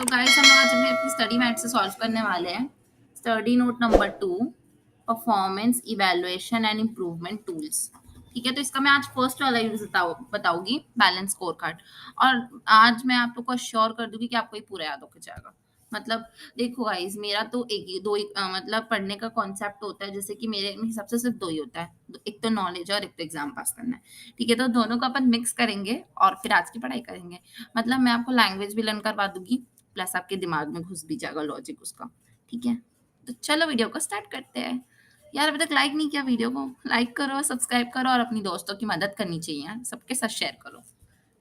तो गाइस हम आज अपनी स्टडी मैथ से सॉल्व करने वाले हैं study note number 2 performance evaluation and improvement tools. ठीक है, तो इसका मैं आज फर्स्ट वाला यूज बताऊंगी बैलेंस स्कोर कार्ड। और आज मैं आप लोग को श्योर कर दूंगी कि आपको ये पूरा याद होकर जाएगा। मतलब देखो गाइस, मेरा तो एक ही दो ही मतलब पढ़ने का कॉन्सेप्ट होता है, जैसे कि मेरे हिसाब से सिर्फ दो ही होता है, एक तो नॉलेज और एक तो एग्जाम पास करना है। ठीक है, तो दोनों को अपन मिक्स करेंगे और फिर आज की पढ़ाई करेंगे। मतलब मैं आपको लैंग्वेज भी लर्न करवा दूंगी, प्लस आपके दिमाग में घुस भी जाएगा लॉजिक उसका। ठीक है, तो चलो वीडियो को स्टार्ट करते हैं। यार अभी तक लाइक नहीं किया वीडियो को, लाइक करो, सब्सक्राइब करो और अपनी दोस्तों की मदद करनी चाहिए यार, सबके साथ शेयर करो।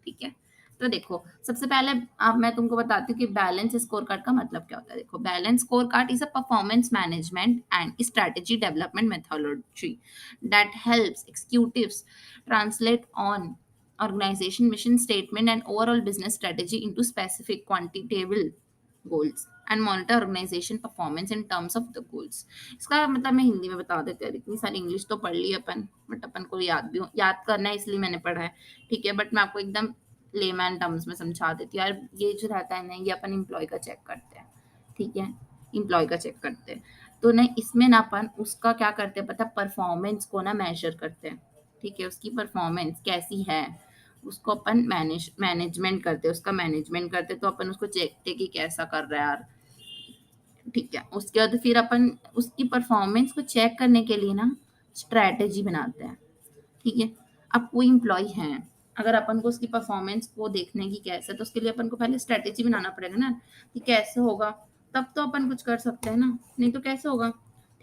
ठीक है, तो देखो सबसे पहले अब मैं तुमको बताती हूँ कि बैलेंस स्कोर कार्ड का मतलब क्या होता है। देखो, balance scorecard is a performance management and strategy development methodology that helps executives translate on organization mission statement and overall business strategy into specific quantifiable goals and monitor organization performance in terms of the goals। इसका मतलब मैं हिंदी में बता देते हैं, इतनी सारी English तो पढ़ ली अपन, बट अपन को याद करना है, इसलिए मैंने पढ़ा है। ठीक है, बट मैं आपको एकदम लेमैन टर्म्स में समझा देती हूँ यार। ये जो रहता है ना, ये अपन एम्प्लॉय का चेक करते हैं। ठीक है, एम्प्लॉय का चेक करते हैं, तो ना इसमें ना अपन उसका क्या करते हैं पता, परफॉर्मेंस को ना मेजर करते हैं। ठीक है, उसकी परफॉर्मेंस कैसी है उसको अपन मैनेजमेंट करते हैं, उसका मैनेजमेंट करते हैं, तो अपन उसको देखते कि कैसा कर रहा है यार। ठीक है, उसके बाद फिर अपन उसकी परफॉर्मेंस को चेक करने के लिए ना स्ट्रैटेजी बनाते हैं। ठीक है, अब कोई एम्प्लॉय है, अगर अपन को उसकी परफॉर्मेंस को देखने की कैसे, तो उसके लिए अपन को पहले स्ट्रैटेजी बनाना पड़ेगा ना कि कैसे होगा, तब तो अपन कुछ कर सकते हैं ना, नहीं तो कैसे होगा।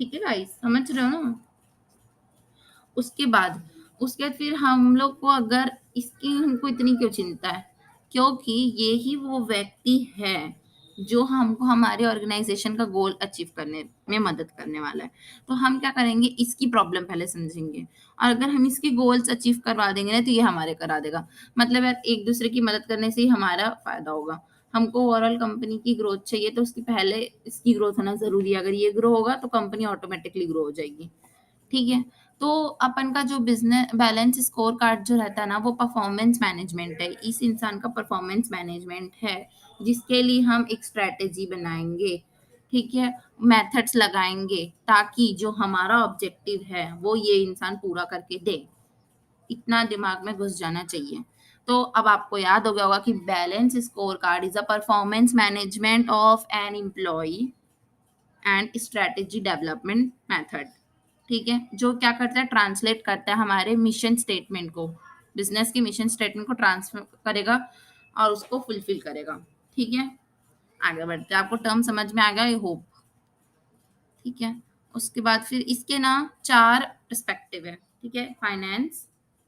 ठीक है गाइस, समझ रहे हो ना। उसके बाद फिर हम लोग को अगर इसकी हमको इतनी क्यों चिंता है, क्योंकि ये ही वो व्यक्ति है जो हमको हमारे ऑर्गेनाइजेशन का गोल अचीव करने में मदद करने वाला है। तो हम क्या करेंगे, इसकी प्रॉब्लम पहले समझेंगे, और अगर हम इसकी गोल्स अचीव करवा देंगे ना, तो ये हमारे करा देगा। मतलब यार एक दूसरे की मदद करने से ही हमारा फायदा होगा। हमको ओवरऑल कंपनी की ग्रोथ चाहिए, तो उसकी पहले इसकी ग्रोथ होना जरूरी है। अगर ये ग्रो होगा तो कंपनी ऑटोमेटिकली ग्रो हो जाएगी। ठीक है, तो अपन का जो बिजनेस बैलेंस स्कोर कार्ड जो रहता है ना, वो परफॉर्मेंस मैनेजमेंट है, इस इंसान का परफॉर्मेंस मैनेजमेंट है, जिसके लिए हम एक स्ट्रेटेजी बनाएंगे। ठीक है, मेथड्स लगाएंगे, ताकि जो हमारा ऑब्जेक्टिव है वो ये इंसान पूरा करके दे। इतना दिमाग में घुस जाना चाहिए। तो अब आपको याद हो गया होगा कि balance scorecard is a performance management of an employ and strategy development method. ठीक है, जो क्या करता है, ट्रांसलेट करता है हमारे मिशन स्टेटमेंट को, बिजनेस के मिशन स्टेटमेंट को ट्रांसफर करेगा और उसको फुलफिल करेगा। ठीक है, आगे बढ़ते हैं, आपको टर्म समझ में आ गया, आई होप। ठीक है, उसके बाद फिर इसके ना 4 पर्सपेक्टिव है। ठीक है, फाइनेंस,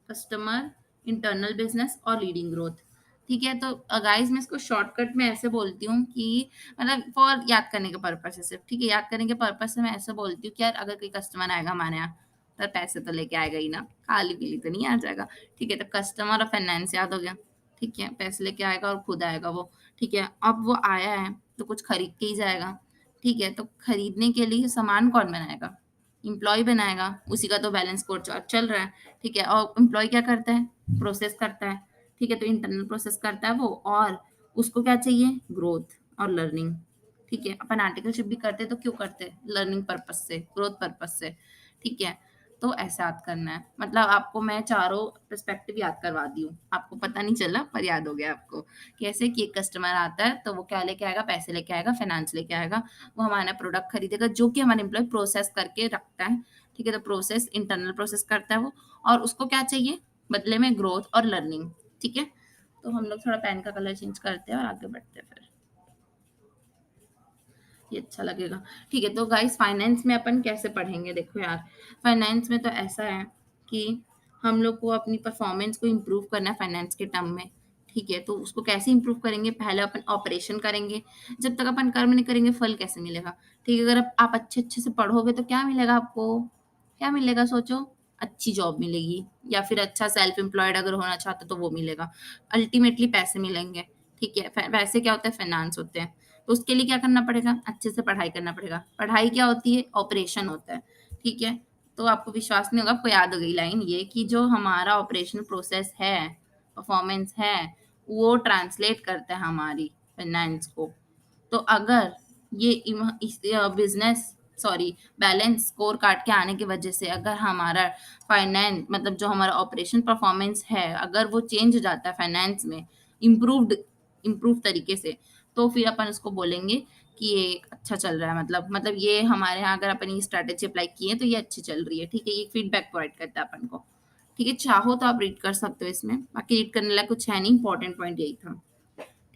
कस्टमर, इंटरनल बिजनेस और लीडिंग ग्रोथ। ठीक है, तो गाइस मैं इसको शॉर्टकट में ऐसे बोलती हूँ कि मतलब फॉर याद करने के पर्पज से सिर्फ। ठीक है, याद करने के पर्पज से मैं ऐसे बोलती हूँ कि यार अगर कोई कस्टमर आएगा हमारे यहाँ, तो पैसे तो लेके आएगा ही ना, खाली पीली तो नहीं आ जाएगा। ठीक है, तो कस्टमर और फाइनेंस याद हो गया। ठीक है, पैसे लेके आएगा और खुद आएगा वो। ठीक है, अब वो आया है तो कुछ खरीद के ही जाएगा। ठीक है, तो खरीदने के लिए सामान कौन बनाएगा, एम्प्लॉय बनाएगा, उसी का तो बैलेंस कोड चल रहा है। ठीक है, और एम्प्लॉय क्या करता है, प्रोसेस करता है। ठीक है, तो इंटरनल प्रोसेस करता है वो, और उसको क्या चाहिए, ग्रोथ और लर्निंग। ठीक है, अपन आर्टिकलशिप भी करते हैं तो क्यों करते हैं, लर्निंग पर्पज से, ग्रोथ पर्पज से। ठीक है, तो ऐसा याद करना है। मतलब आपको मैं चारों पर्सपेक्टिव याद करवा दी हूँ, आपको पता नहीं चला पर याद हो गया आपको। कैसे कि एक कस्टमर आता है तो वो क्या लेके आएगा, पैसे लेके आएगा, फाइनेंस लेके आएगा, वो हमारा प्रोडक्ट खरीदेगा जो कि हमारा एम्प्लॉय प्रोसेस करके रखता है। ठीक है, तो प्रोसेस इंटरनल प्रोसेस करता है वो, और उसको क्या चाहिए बदले में, ग्रोथ और लर्निंग। ठीक है, तो हम लोग थोड़ा पेन का कलर चेंज करते हैं और आगे बढ़ते हैं फिर, ये अच्छा लगेगा। ठीक है, तो गाइस फाइनेंस में अपन कैसे पढ़ेंगे, देखो यार फाइनेंस में तो ऐसा है कि हम लोग को अपनी परफॉर्मेंस को इम्प्रूव करना है फाइनेंस के टर्म में। ठीक है, तो उसको कैसे इम्प्रूव करेंगे, पहले अपन ऑपरेशन करेंगे। जब तक अपन कर्म नहीं करेंगे फल कैसे मिलेगा। ठीक है, अगर आप अच्छे अच्छे से पढ़ोगे तो क्या मिलेगा आपको, क्या मिलेगा सोचो, अच्छी जॉब मिलेगी, या फिर अच्छा सेल्फ एम्प्लॉयड अगर होना चाहते तो वो मिलेगा, अल्टीमेटली पैसे मिलेंगे। ठीक है, पैसे क्या होते हैं, फाइनेंस होते हैं। तो उसके लिए क्या करना पड़ेगा, अच्छे से पढ़ाई करना पड़ेगा। पढ़ाई क्या होती है, ऑपरेशन होता है। ठीक है, तो आपको विश्वास नहीं होगा, आपको याद हो गई लाइन ये कि जो हमारा ऑपरेशन प्रोसेस है, परफॉर्मेंस है, वो ट्रांसलेट करता है हमारी फाइनेंस को। तो अगर ये इस business sorry balance score card के आने की वजह से अगर हमारा फाइनेंस मतलब जो हमारा ऑपरेशन परफॉर्मेंस है अगर वो चेंज हो जाता है फाइनेंस में इम्प्रूव तरीके से, तो फिर अपन उसको बोलेंगे कि ये अच्छा चल रहा है, मतलब ये हमारे यहाँ अगर अपन ये स्ट्रैटेजी अप्लाई की है तो ये अच्छी चल रही है। ठीक है, ये फीडबैक प्रोवाइड करता है अपन को। ठीक है, चाहो तो आप रीड कर सकते हो इसमें, बाकी रीड करने लायक कुछ है नहीं, इंपॉर्टेंट पॉइंट यही था।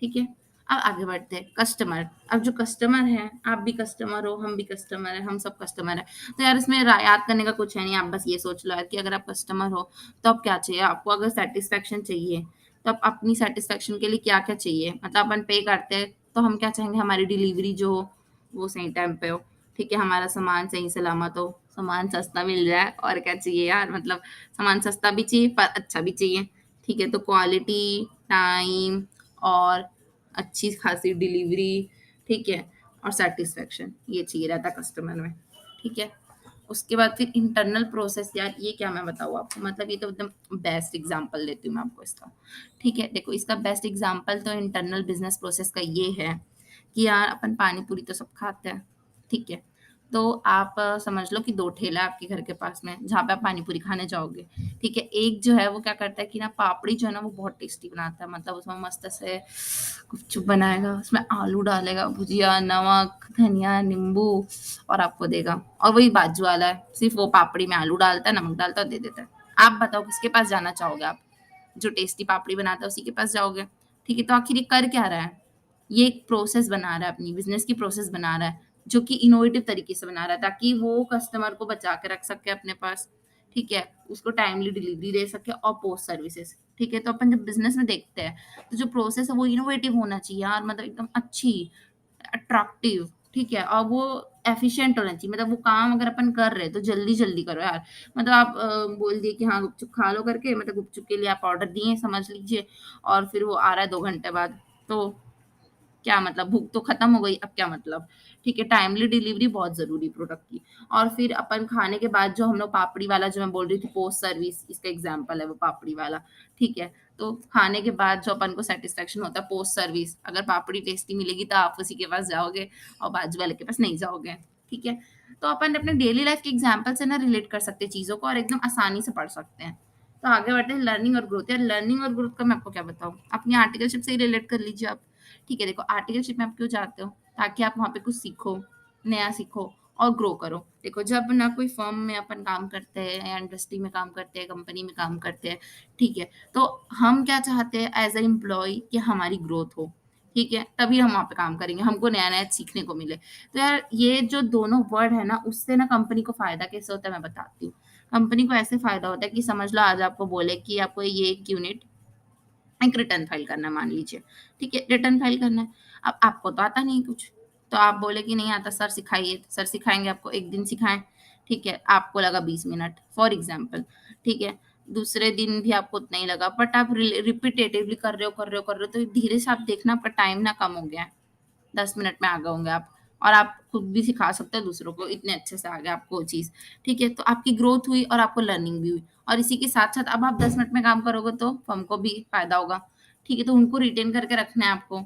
ठीक है, अब आगे बढ़ते हैं। कस्टमर, अब जो कस्टमर है, आप भी कस्टमर हो, हम भी कस्टमर है, हम सब कस्टमर है। तो यार इसमें याद करने का कुछ है नहीं, आप बस ये सोच लो यार कि अगर आप कस्टमर हो तो अब क्या चाहिए आपको, अगर सेटिस्फेक्शन चाहिए तो आप अपनी सेटिस्फेक्शन के लिए क्या क्या चाहिए, मतलब अपन पे करते हैं तो हम क्या चाहेंगे, हमारी डिलीवरी जो हो वो सही टाइम पे हो। ठीक है, हमारा सामान सही सलामत हो, सामान सस्ता मिल जाए, और क्या चाहिए यार, मतलब सामान सस्ता भी चाहिए पर अच्छा भी चाहिए। ठीक है, तो क्वालिटी, टाइम और अच्छी खासी डिलीवरी, ठीक है, और सेटिस्फेक्शन, ये चाहिए रहता कस्टमर में। ठीक है, उसके बाद फिर इंटरनल प्रोसेस, यार ये क्या मैं बताऊँ आपको, मतलब ये तो एकदम बेस्ट एग्जांपल देती हूँ मैं आपको इसका। ठीक है, देखो इसका बेस्ट एग्जांपल तो इंटरनल बिजनेस प्रोसेस का ये है कि यार अपन पानी पूरी तो सब खाते हैं। ठीक है, तो आप समझ लो कि 2 ठेला है आपके घर के पास में जहाँ पे आप पानी पूरी खाने जाओगे। ठीक है, एक जो है वो क्या करता है कि ना पापड़ी जो है ना वो बहुत टेस्टी बनाता है, मतलब उसमें मस्त से गुपचुप बनाएगा, उसमें आलू डालेगा, भुजिया, नमक, धनिया, नींबू और आपको देगा। और वही बाजू वाला है, सिर्फ वो पापड़ी में आलू डालता है, नमक डालता है और दे देता है। आप बताओ किसके पास जाना चाहोगे आप? जो टेस्टी पापड़ी बनाता है उसी के पास जाओगे। ठीक है, तो आखिर ये कर क्या रहा है? ये एक प्रोसेस बना रहा है, अपनी बिजनेस की प्रोसेस बना रहा है, जो कि इनोवेटिव तरीके से बना रहा है ताकि वो कस्टमर को बचा के रख सके अपने पास। ठीक है, उसको टाइमली डिलीवरी दे सके और पोस्ट सर्विसेज। ठीक है, तो अपन जब बिजनेस में देखते हैं तो जो प्रोसेस है वो इनोवेटिव होना चाहिए यार, मतलब एकदम अच्छी, अट्रैक्टिव। ठीक है, और वो एफिशिएंट होना चाहिए, मतलब वो काम अगर अपन कर रहे हैं तो जल्दी जल्दी करो यार। मतलब आप बोल दिए कि हाँ गुपचुप खा लो करके, मतलब गुपचुप के लिए आप ऑर्डर दिए समझ लीजिए, और फिर वो आ रहा है 2 घंटे बाद, तो क्या मतलब, भूख तो खत्म हो गई, अब क्या मतलब। ठीक है, टाइमली डिलीवरी बहुत जरूरी प्रोडक्ट की। और फिर अपन खाने के बाद जो हम लोग पापड़ी वाला जो मैं बोल रही थी पोस्ट सर्विस, इसका एग्जांपल है वो पापड़ी वाला। ठीक है, तो खाने के बाद जो अपन को सेटिस्फेक्शन होता है पोस्ट सर्विस, अगर पापड़ी टेस्टी मिलेगी तो आप उसी के पास जाओगे और बाजू वाले के पास नहीं जाओगे। ठीक है, तो अपन अपने डेली लाइफ के एग्जाम्पल से ना रिलेट कर सकते हैं चीजों को और एकदम आसानी से पढ़ सकते हैं। तो आगे बढ़ते हैं, लर्निंग और ग्रोथ। यार लर्निंग और ग्रोथ का मैं आपको क्या बताऊं, अपनी आर्टिकलशिप से ही रिलेट कर लीजिए आप। ठीक है, देखो आर्टिकलशिप में आप क्यों जाते हो, ताकि आप वहाँ पे कुछ सीखो, नया सीखो और ग्रो करो। देखो जब ना कोई फर्म में अपन काम करते हैं या इंडस्ट्री में काम करते हैं, कंपनी में काम करते हैं, ठीक है, तो हम क्या चाहते हैं एज ए एम्प्लॉय कि हमारी ग्रोथ हो। ठीक है, तभी हम वहाँ पे काम करेंगे, हमको नया नया सीखने को मिले। तो यार ये जो दोनों वर्ड है ना, उससे ना कंपनी को फायदा कैसे होता है मैं बताती हूँ। कंपनी को ऐसे फायदा होता है कि समझ लो आज आपको बोले कि आपको ये एक यूनिट एक रिटर्न फाइल करना है मान लीजिए। ठीक है, रिटर्न फाइल करना है। अब आपको तो आता नहीं कुछ, तो आप बोले कि नहीं आता सर सिखाइए, सर सिखाएंगे आपको, एक दिन सिखाएं। ठीक है, आपको लगा 20 मिनट फॉर एग्जाम्पल। ठीक है, दूसरे दिन भी आपको उतना ही लगा, बट आप रिपीटेटिवली कर रहे हो कर रहे हो कर रहे हो, तो धीरे से आप देखना आपका टाइम ना कम हो गया है, 10 मिनट में आ गए होंगे आप। और आप खुद भी सिखा सकते हो दूसरों को, इतने अच्छे से आ गया आपको वो चीज़। ठीक है, तो आपकी ग्रोथ हुई और आपको लर्निंग भी हुई। और इसी के साथ साथ अब आप 10 मिनट में काम करोगे तो फर्म को भी फायदा होगा। ठीक है, तो उनको रिटेन करके रखना है आपको।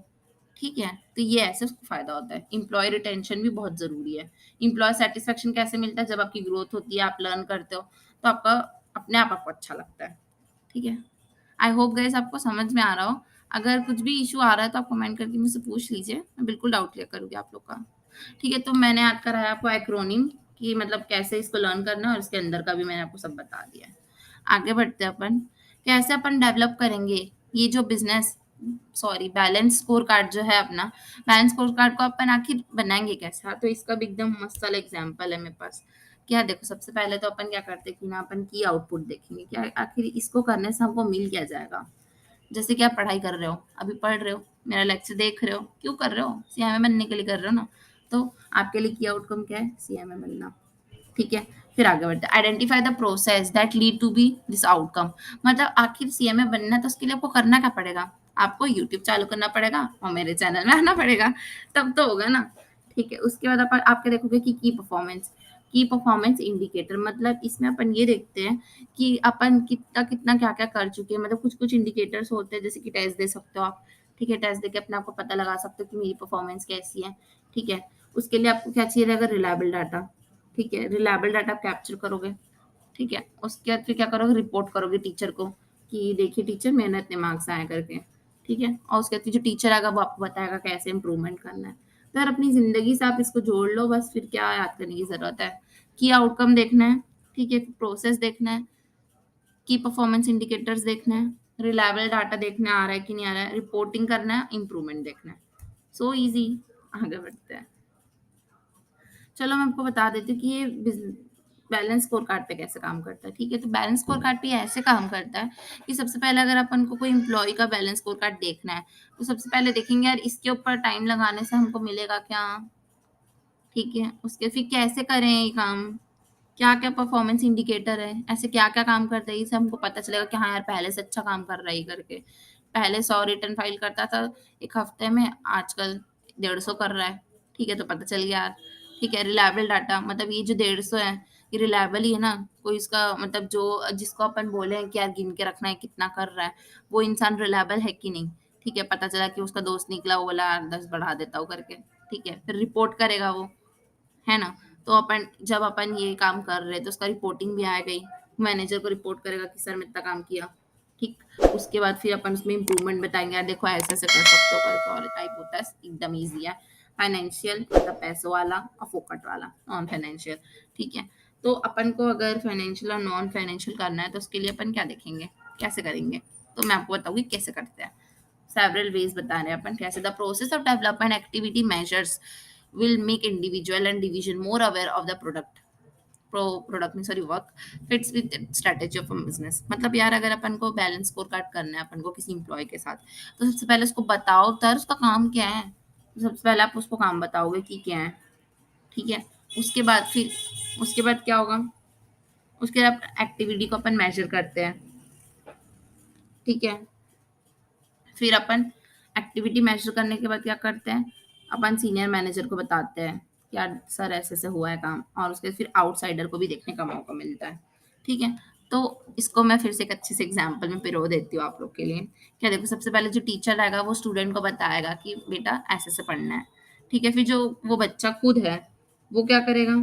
ठीक है, तो ये ऐसे उसको फायदा होता है। एम्प्लॉय रिटेंशन भी बहुत जरूरी है। एम्प्लॉय सेटिस्फेक्शन कैसे मिलता है, जब आपकी ग्रोथ होती है, आप लर्न करते हो, तो आपका अपने आप आपको अच्छा लगता है। ठीक है, आई होप गाइस आपको समझ में आ रहा हो। अगर कुछ भी इशू आ रहा है तो आप कमेंट करके मुझसे पूछ लीजिए, मैं बिल्कुल डाउट क्लियर करूँगी आप लोग का। ठीक है, तो मैंने याद कराया आपको एक्रोनिम कि मतलब कैसे इसको लर्न करना है, और इसके अंदर का भी मैंने आपको सब बता दिया है। आगे बढ़ते हैं अपन, कैसे अपन डेवलप करेंगे ये जो business sorry balance score card जो है अपना, बैलेंस स्कोर कार्ड को अपन आखिर बनाएंगे कैसे। हाँ, तो इसका भी एकदम मस्त वाला एग्जाम्पल है मेरे पास। क्या देखो, सबसे पहले तो अपन क्या करते हैं कि ना अपन की आउटपुट देखेंगे, क्या आखिर इसको करने से हमको मिल क्या जाएगा। जैसे कि आप पढ़ाई कर रहे हो, अभी पढ़ रहे हो, मेरा लेक्चर देख रहे हो, क्यों कर रहे हो, सीएमए बनने के लिए कर रहे हो ना। तो आपके लिए की आउटकम क्या है, सीएमए बनना। ठीक है, फिर आगे बढ़ते हैं, identify the process that lead to be this outcome. मतलब आखिर सीएमए बनना है तो उसके लिए आपको करना क्या पड़ेगा, आपको यूट्यूब चालू करना पड़ेगा और मेरे चैनल में आना पड़ेगा, तब तो होगा ना। ठीक है, उसके बाद आप आपके देखोगे कि की परफॉर्मेंस इंडिकेटर, मतलब इसमें अपन ये देखते हैं कि अपन कितना कितना क्या क्या कर चुके हैं, मतलब कुछ कुछ इंडिकेटर्स होते हैं जैसे कि टेस्ट दे सकते हो आप। ठीक है, टेस्ट देके अपने आप को पता लगा सकते हो कि मेरी परफॉर्मेंस कैसी है। ठीक है, उसके लिए आपको क्या चाहिए रहेगा, रिलायबल डाटा। ठीक है, रिलायबल डाटा आप कैप्चर करोगे। ठीक है, उसके बाद फिर क्या करोगे, रिपोर्ट करोगे टीचर को कि देखिए टीचर मेरे इतने मार्क्स आए करके। ठीक है, और उसके बाद फिर जो टीचर आएगा वो आपको बताएगा कैसे इंप्रूवमेंट करना है। तो यार अपनी जिंदगी से आप इसको जोड़ लो बस, फिर क्या याद करने की जरूरत है। की आउटकम देखना है, ठीक है, प्रोसेस देखना है, की परफॉर्मेंस इंडिकेटर्स देखना है, रिलायबल डाटा देखना है आ रहा है कि नहीं आ रहा है, रिपोर्टिंग करना है, इंप्रूवमेंट देखना है। So easy. आगे बढ़ते हैं। चलो मैं आपको बता देती हूँ कि ये बैलेंस स्कोर कार्ड पे कैसे काम करता है। ठीक है, तो बैलेंस स्कोर कार्ड पे ये ऐसे काम करता है कि सबसे पहले अगर अपन को कोई एम्प्लॉय का बैलेंस स्कोर कार्ड देखना है तो सबसे पहले देखेंगे यार इसके ऊपर टाइम लगाने से हमको मिलेगा क्या। ठीक है, उसके फिर कैसे करें ये काम, क्या क्या परफॉर्मेंस इंडिकेटर है, ऐसे क्या क्या काम करते हैं, इससे हमको पता चलेगा कि हाँ यार पहले से अच्छा काम कर रहा है ये करके। पहले 100 रिटर्न फाइल करता था एक हफ्ते में, आजकल 150 कर रहा है। ठीक है, तो पता चल गया यार। ठीक है, रिलायबल डाटा मतलब ये जो 150 है ये रिलायबल ही है ना, कोई इसका मतलब जो जिसको अपन बोले हैं कि यार गिन के रखना है कितना कर रहा है, वो इंसान रिलायबल है कि नहीं। ठीक है, पता चला कि उसका दोस्त निकला, वो बोला यार 10 बढ़ा देता हूँ करके। ठीक है, फिर रिपोर्ट करेगा वो, है ना। तो अपन जब अपन ये काम कर रहे तो उसका रिपोर्टिंग भी आ गई, मैनेजर को रिपोर्ट करेगा कि सर मैं इतना काम किया। ठीक, उसके बाद फिर अपन उसमें इम्प्रूवमेंट बताएंगे, यार देखो ऐसे ऐसे कर सकते हो करके, और टाइप होता है एकदम ईजी है। फाइनेंशियल मतलब पैसों वाला, और फोकट वाला नॉन फाइनेंशियल। ठीक है, तो अपन को अगर फाइनेंशियल और नॉन फाइनेंशियल करना है तो उसके लिए अपन क्या देखेंगे, कैसे करेंगे। तो मैं आपको बताऊंगी कैसे करते हैं। सेवरल वेज बता रहे हैं अपन कैसे। The process of development activity measures will make individual and division more aware of the product में sorry work fits with strategy of business. मतलब यार अगर अपन को बैलेंस स्कोर कार्ड करना है अपन को किसी इंप्लॉय के साथ, तो सबसे पहले उसको बताओ तर उसका काम क्या है। तो सबसे पहले आप उसको काम बताओगे कि क्या है। ठीक है, उसके बाद फिर उसके बाद क्या होगा, उसके बाद एक्टिविटी को अपन मेजर करते हैं। ठीक है, फिर अपन एक्टिविटी मेजर करने के बाद क्या करते हैं, अपन सीनियर मैनेजर को बताते हैं कि यार सर ऐसे ऐसे हुआ है काम, और उसके फिर आउटसाइडर को भी देखने का मौका मिलता है। ठीक है, तो इसको मैं फिर से एक अच्छे से एग्जाम्पल में पिरो देती हूँ आप लोग के लिए। क्या देखो, सबसे पहले जो टीचर आएगा वो स्टूडेंट को बताएगा कि बेटा ऐसे ऐसे पढ़ना है। ठीक है, फिर जो वो बच्चा खुद है वो क्या करेगा,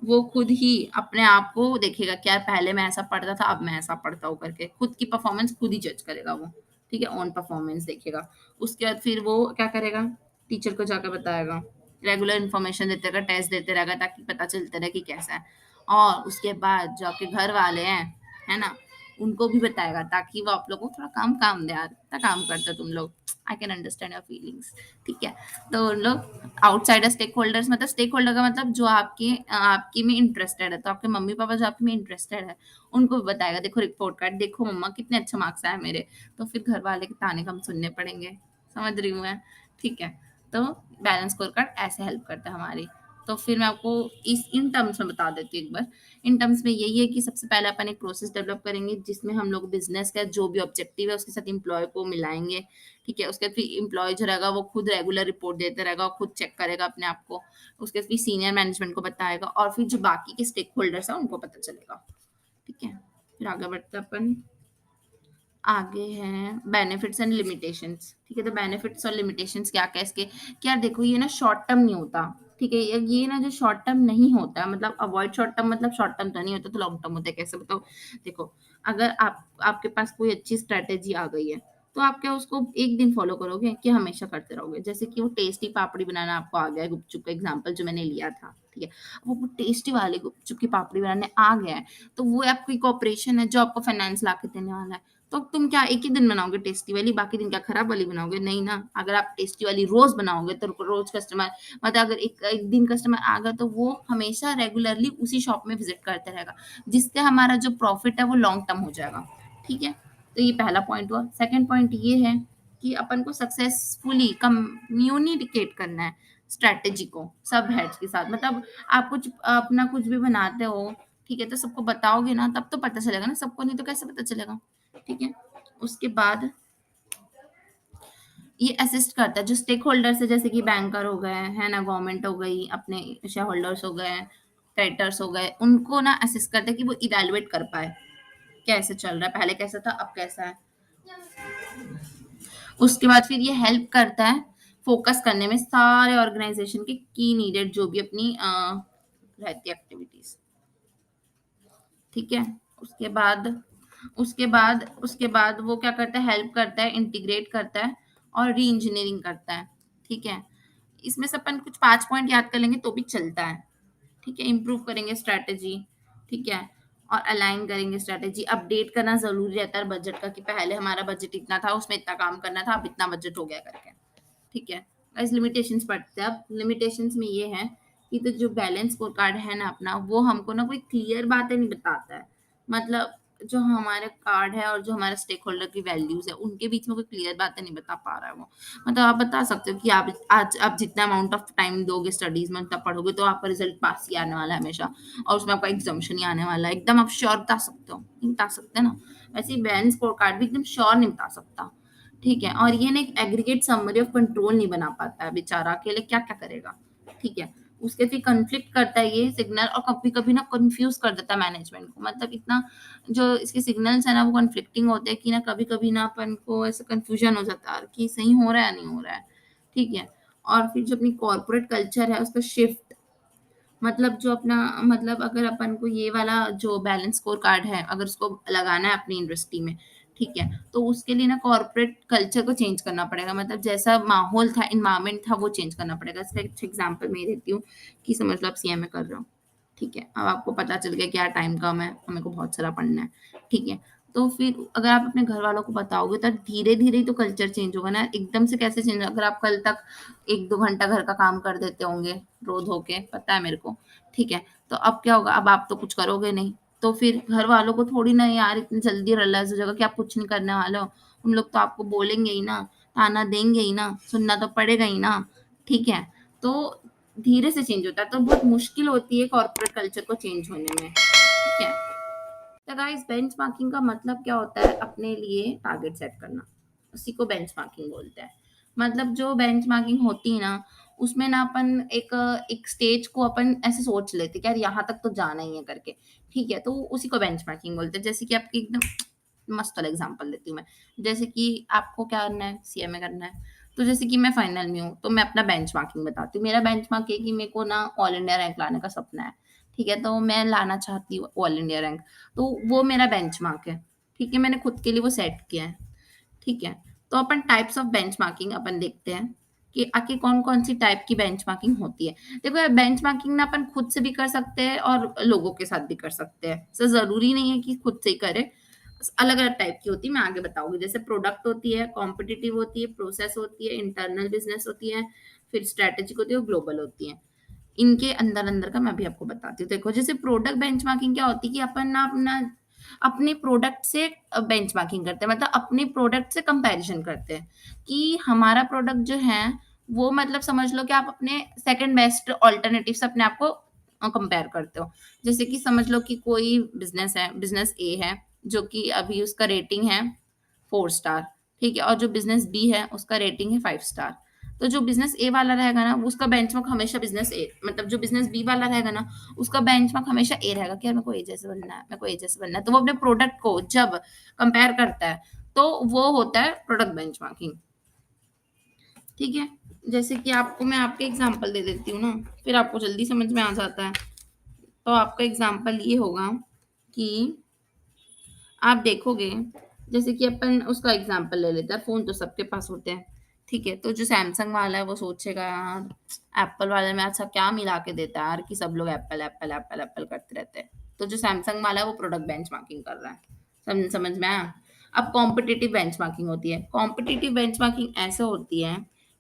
वो खुद ही अपने आप को देखेगा कि यार पहले मैं ऐसा पढ़ता था अब मैं ऐसा पढ़ता हूँ करके, खुद की परफॉर्मेंस खुद ही जज करेगा वो। ठीक है, ऑन परफॉर्मेंस देखेगा। उसके बाद फिर वो क्या करेगा, टीचर को जाकर बताएगा, रेगुलर इन्फॉर्मेशन देते रहेगा, टेस्ट देते रहेगा ताकि पता चलता रहे कि कैसा है। और उसके बाद जो आपके घर वाले हैं, है ना, उनको भी बताएगा ताकि वो आप लोगों को थोड़ा काम काम दे, यार इतना काम करते हो तुम लोग, I can understand your feelings. ठीक है, तो उन लोग आउटसाइडर स्टेक होल्डर्स, मतलब स्टेक होल्डर का मतलब जो आपके आपकी में इंटरेस्टेड है, तो आपके मम्मी पापा जो आपके में इंटरेस्टेड है उनको भी बताएगा, देखो रिपोर्ट कार्ड देखो मम्मा कितने अच्छे मार्क्स आए मेरे। तो फिर घर वाले के ताने कम सुनने पड़ेंगे, समझ रही हूँ मैं। ठीक है, तो बैलेंस स्कोर कार्ड ऐसे हेल्प करता है हमारी। तो फिर मैं आपको इस इन टर्म्स में बता देती हूँ एक बार। इन टर्म्स में यही है कि सबसे पहले अपन एक प्रोसेस डेवलप करेंगे जिसमें हम लोग बिजनेस का जो भी ऑब्जेक्टिव है उसके साथ एम्प्लॉय को मिलाएंगे। ठीक है, उसके बाद फिर एम्प्लॉय जो रहेगा वो खुद रेगुलर रिपोर्ट देते रहेगा और खुद चेक करेगा अपने आप को। उसके बाद फिर सीनियर मैनेजमेंट को बताएगा, और फिर जो बाकी के स्टेक होल्डर्स हैं उनको पता चलेगा। ठीक है, फिर आगे बढ़ते हैं अपन। आगे हैं बेनिफिट्स एंड लिमिटेशंस। ठीक है, तो बेनिफिट्स और लिमिटेशंस क्या क्या इसके, क्या देखो ये ना शॉर्ट टर्म नहीं होता। ठीक है, ये ना जो शॉर्ट टर्म नहीं होता मतलब अवॉइड शॉर्ट टर्म, मतलब शॉर्ट टर्म तो नहीं होता तो लॉन्ग टर्म होता है, कैसे बताओ। देखो, अगर आपके पास कोई अच्छी स्ट्रेटेजी आ गई है तो आप क्या उसको एक दिन फॉलो करोगे कि हमेशा करते रहोगे। जैसे कि वो टेस्टी पापड़ी बनाना आपको आ गया है, गुपचुप का एग्जाम्पल जो मैंने लिया था। ठीक है, वो टेस्टी वाले गुपचुप की पापड़ी बनाने आ गया है, तो वो आपकी कॉपरेशन है जो आपको फाइनेंस ला के देने वाला है। तो तुम क्या एक ही दिन बनाओगे टेस्टी वाली, बाकी दिन क्या खराब वाली बनाओगे, नहीं ना। अगर आप टेस्टी वाली रोज बनाओगे तो रोज कस्टमर, मतलब अगर एक दिन कस्टमर आ गया तो वो हमेशा रेगुलरली उसी शॉप में विजिट करते रहेगा, जिससे हमारा जो प्रॉफिट है वो लॉन्ग टर्म हो जाएगा। ठीक है, तो ये पहला पॉइंट हुआ। सेकंड पॉइंट ये है कि अपन को सक्सेसफुली कम्युनिकेट करना है स्ट्रैटेजी को सब हेड्स के साथ। मतलब आप कुछ अपना कुछ भी बनाते हो, ठीक है, तो सबको बताओगे ना तब तो पता चलेगा ना सबको, नहीं तो कैसे पता चलेगा। ठीक है, उसके बाद ये असिस्ट करता है जो स्टेक होल्डर्स है, जैसे कि बैंकर हो गए, है ना, गवर्नमेंट हो गई, अपने शेयर होल्डर्स हो गए, क्रेडिटर्स हो गए, उनको ना असिस्ट करता है कि वो इवेलुएट कर पाए कैसे चल रहा है, पहले कैसा था अब कैसा है। उसके बाद फिर ये हेल्प करता है फोकस करने में सारे ऑर्गेनाइजेशन के की नीडेड जो भी अपनी रहती है एक्टिविटीज। ठीक है। उसके बाद उसके बाद वो क्या करता है, हेल्प करता है, इंटीग्रेट करता है और री इंजीनियरिंग करता है। ठीक है। इसमें से अपन कुछ 5 पॉइंट याद कर लेंगे तो भी चलता है। ठीक है। इम्प्रूव करेंगे स्ट्रैटेजी। ठीक है। और अलाइन करेंगे स्ट्रैटेजी। अपडेट करना जरूरी रहता है बजट का, कि पहले हमारा बजट इतना था, उसमें इतना काम करना था, अब इतना बजट हो गया करके। ठीक है। गाइस लिमिटेशंस पढ़ते हैं। अब लिमिटेशंस में ये है कि तो जो बैलेंस स्कोर कार्ड है ना अपना, वो हमको ना कोई क्लियर बातें नहीं बताता है। मतलब जो हमारे कार्ड है और जो हमारे स्टेक होल्डर की वैल्यूज है उनके बीच में कोई क्लियर बातें नहीं बता पा रहा है वो। मतलब आप बता सकते हो कि आप आज आप जितना अमाउंट ऑफ टाइम दोगे स्टडीज में उतना पढ़ोगे तो आपका रिजल्ट पास ही आने वाला है हमेशा, और उसमें आपका एग्जाम्शन ही आने वाला है, एकदम आप श्योर बता सकते हो, नहीं बता सकते ना। वैसे ही बैलेंस स्कोर कार्ड भी एकदम श्योर नहीं बता सकता। ठीक है। और ये ना एक एग्रीगेट समरी ऑफ कंट्रोल नहीं बना पाता है बेचारा, अकेले क्या क्या करेगा। ठीक है। उसके फिर कंफ्लिक्ट करता है ये सिग्नल, और कभी कभी ना कंफ्यूज कर देता है मैनेजमेंट को। मतलब इतना जो इसके सिग्नल्स है ना वो कंफ्लिक्टिंग होते हैं कि ना कभी कभी ना अपन को ऐसा कंफ्यूजन हो जाता है कि सही हो रहा है या नहीं हो रहा है। ठीक है। और फिर जो अपनी कॉर्पोरेट कल्चर है उसका शिफ्ट, मतलब जो अपना, मतलब अगर अपन को ये वाला जो बैलेंस स्कोर कार्ड है अगर उसको लगाना है अपनी इंडस्ट्री में, ठीक है, तो उसके लिए ना कॉर्पोरेट कल्चर को चेंज करना पड़ेगा। मतलब जैसा माहौल था, इन्वायरमेंट था, वो चेंज करना पड़ेगा। इसका एक एग्जाम्पल मैं देती हूँ कि समझ लो आप सीएमए कर रहे हो। ठीक है। अब आपको पता चल गया कि यार टाइम कम है, हमें को बहुत सारा पढ़ना है। ठीक है। तो फिर अगर आप अपने घर वालों को बताओगे तो धीरे धीरे ही तो कल्चर चेंज होगा ना, एकदम से कैसे चेंज। अगर आप कल तक 1-2 घंटा घर का काम कर देते होंगे रो धो के, पता है मेरे को। ठीक है। तो अब क्या होगा, अब आप तो कुछ करोगे नहीं, तो फिर घर वालों को थोड़ी ना यार इतनी जल्दी रियलाइज हो जाएगा कि आप कुछ नहीं करने वाले हो। उन लोग तो आपको बोलेंगे ही ना, ताना देंगे ही ना, सुनना तो पड़ेगा ही ना। ठीक है। तो धीरे से चेंज होता है, तो बहुत मुश्किल होती है कॉर्पोरेट कल्चर को चेंज होने में। ठीक है। तो गाइस बेंचमार्किंग का मतलब क्या होता है, अपने लिए टारगेट सेट करना, उसी को बेंचमार्किंग बोलते हैं। मतलब जो बेंचमार्किंग होती है ना, उसमें ना अपन एक एक स्टेज को अपन ऐसे सोच लेते हैं कि यार यहाँ तक तो जाना ही है करके। ठीक है। तो उसी को बेंचमार्किंग बोलते हैं। जैसे कि आपकी एकदम मस्त वाला एग्जांपल देती हूँ मैं। जैसे कि आपको क्या करना है, सीएमए करना है। तो जैसे कि मैं फाइनल में हूँ तो मैं अपना बेंचमार्किंग बताती हूँ। मेरा बेंचमार्क है कि मेरे को ना ऑल इंडिया रैंक लाने का सपना है। ठीक है। तो मैं लाना चाहती हूँ ऑल इंडिया रैंक। तो वो मेरा बेंचमार्क है। ठीक है। मैंने खुद के लिए वो सेट किया है। ठीक है। तो अपन टाइप्स ऑफ बेंचमार्किंग अपन देखते हैं कि आखिर कौन-कौन सी टाइप की बेंचमार्किंग होती है। देखो बेंचमार्किंग ना अपन खुद से भी कर सकते हैं और लोगों के साथ भी कर सकते हैं। ऐसा ज़रूरी नहीं है कि खुद से ही करें। अलग-अलग टाइप की होती है, मैं आगे बताऊँगी। जैसे प्रोडक्ट होती है, कॉम्पिटिटिव होती है, प्रोसेस होती है, इंटरनल बिज़नेस होती है, फिर स्ट्रैटेजिक होती है और ग्लोबल होती है। इनके अंदर-अंदर का मैं भी आपको बताती हूँ। देखो जैसे प्रोडक्ट बेंचमार्किंग क्या होती है कि अपन ना अपना अपने प्रोडक्ट से बेंचमार्किंग करते हैं, मतलब अपने प्रोडक्ट से कंपैरिजन करते हैं कि हमारा प्रोडक्ट जो है वो, मतलब समझ लो कि आप अपने सेकंड बेस्ट अल्टरनेटिव से अपने आप को कंपेयर करते हो। जैसे कि समझ लो कि कोई बिज़नेस है, बिज़नेस ए है, जो कि अभी उसका रेटिंग है 4 स्टार, ठीक है? और जो बिज़नेस बी है उसका रेटिंग है 5 स्टार। तो जो बिज़नेस ए वाला रहेगा ना, वो उसका बेंचमार्क हमेशा बिज़नेस ए, मतलब जो बिज़नेस बी वाला रहेगा ना, उसका बेंचमार्क हमेशा ए रहेगा कि यार मेरे को ए जैसे बनना है, मेरे को ए जैसे बनना है। तो वो अपने प्रोडक्ट को जब कंपेयर करता है, तो वो होता है प्रोडक्ट बेंचमार्किंग। ठीक है? जैसे कि आपको मैं आपके एग्ज़ाम्पल दे देती हूँ ना, फिर आपको जल्दी समझ में आ जाता है। तो आपका एग्ज़ाम्पल ये होगा कि आप देखोगे, जैसे कि अपन उसका एग्जांपल ले लेते हैं, फ़ोन तो सबके पास होते हैं, ठीक है? तो जो सैमसंग वाला है वो सोचेगा यार एप्पल वाले में अच्छा क्या मिला के देता है यार कि सब लोग एप्पल, एप्पल, एप्पल, एप्पल करते रहते हैं। तो जो सैमसंग वाला है वो प्रोडक्ट बेंचमार्किंग कर रहा है। समझ में आया? अब कॉम्पिटिटिव बेंचमार्किंग होती है। कॉम्पिटिटिव बेंचमार्किंग ऐसे होती है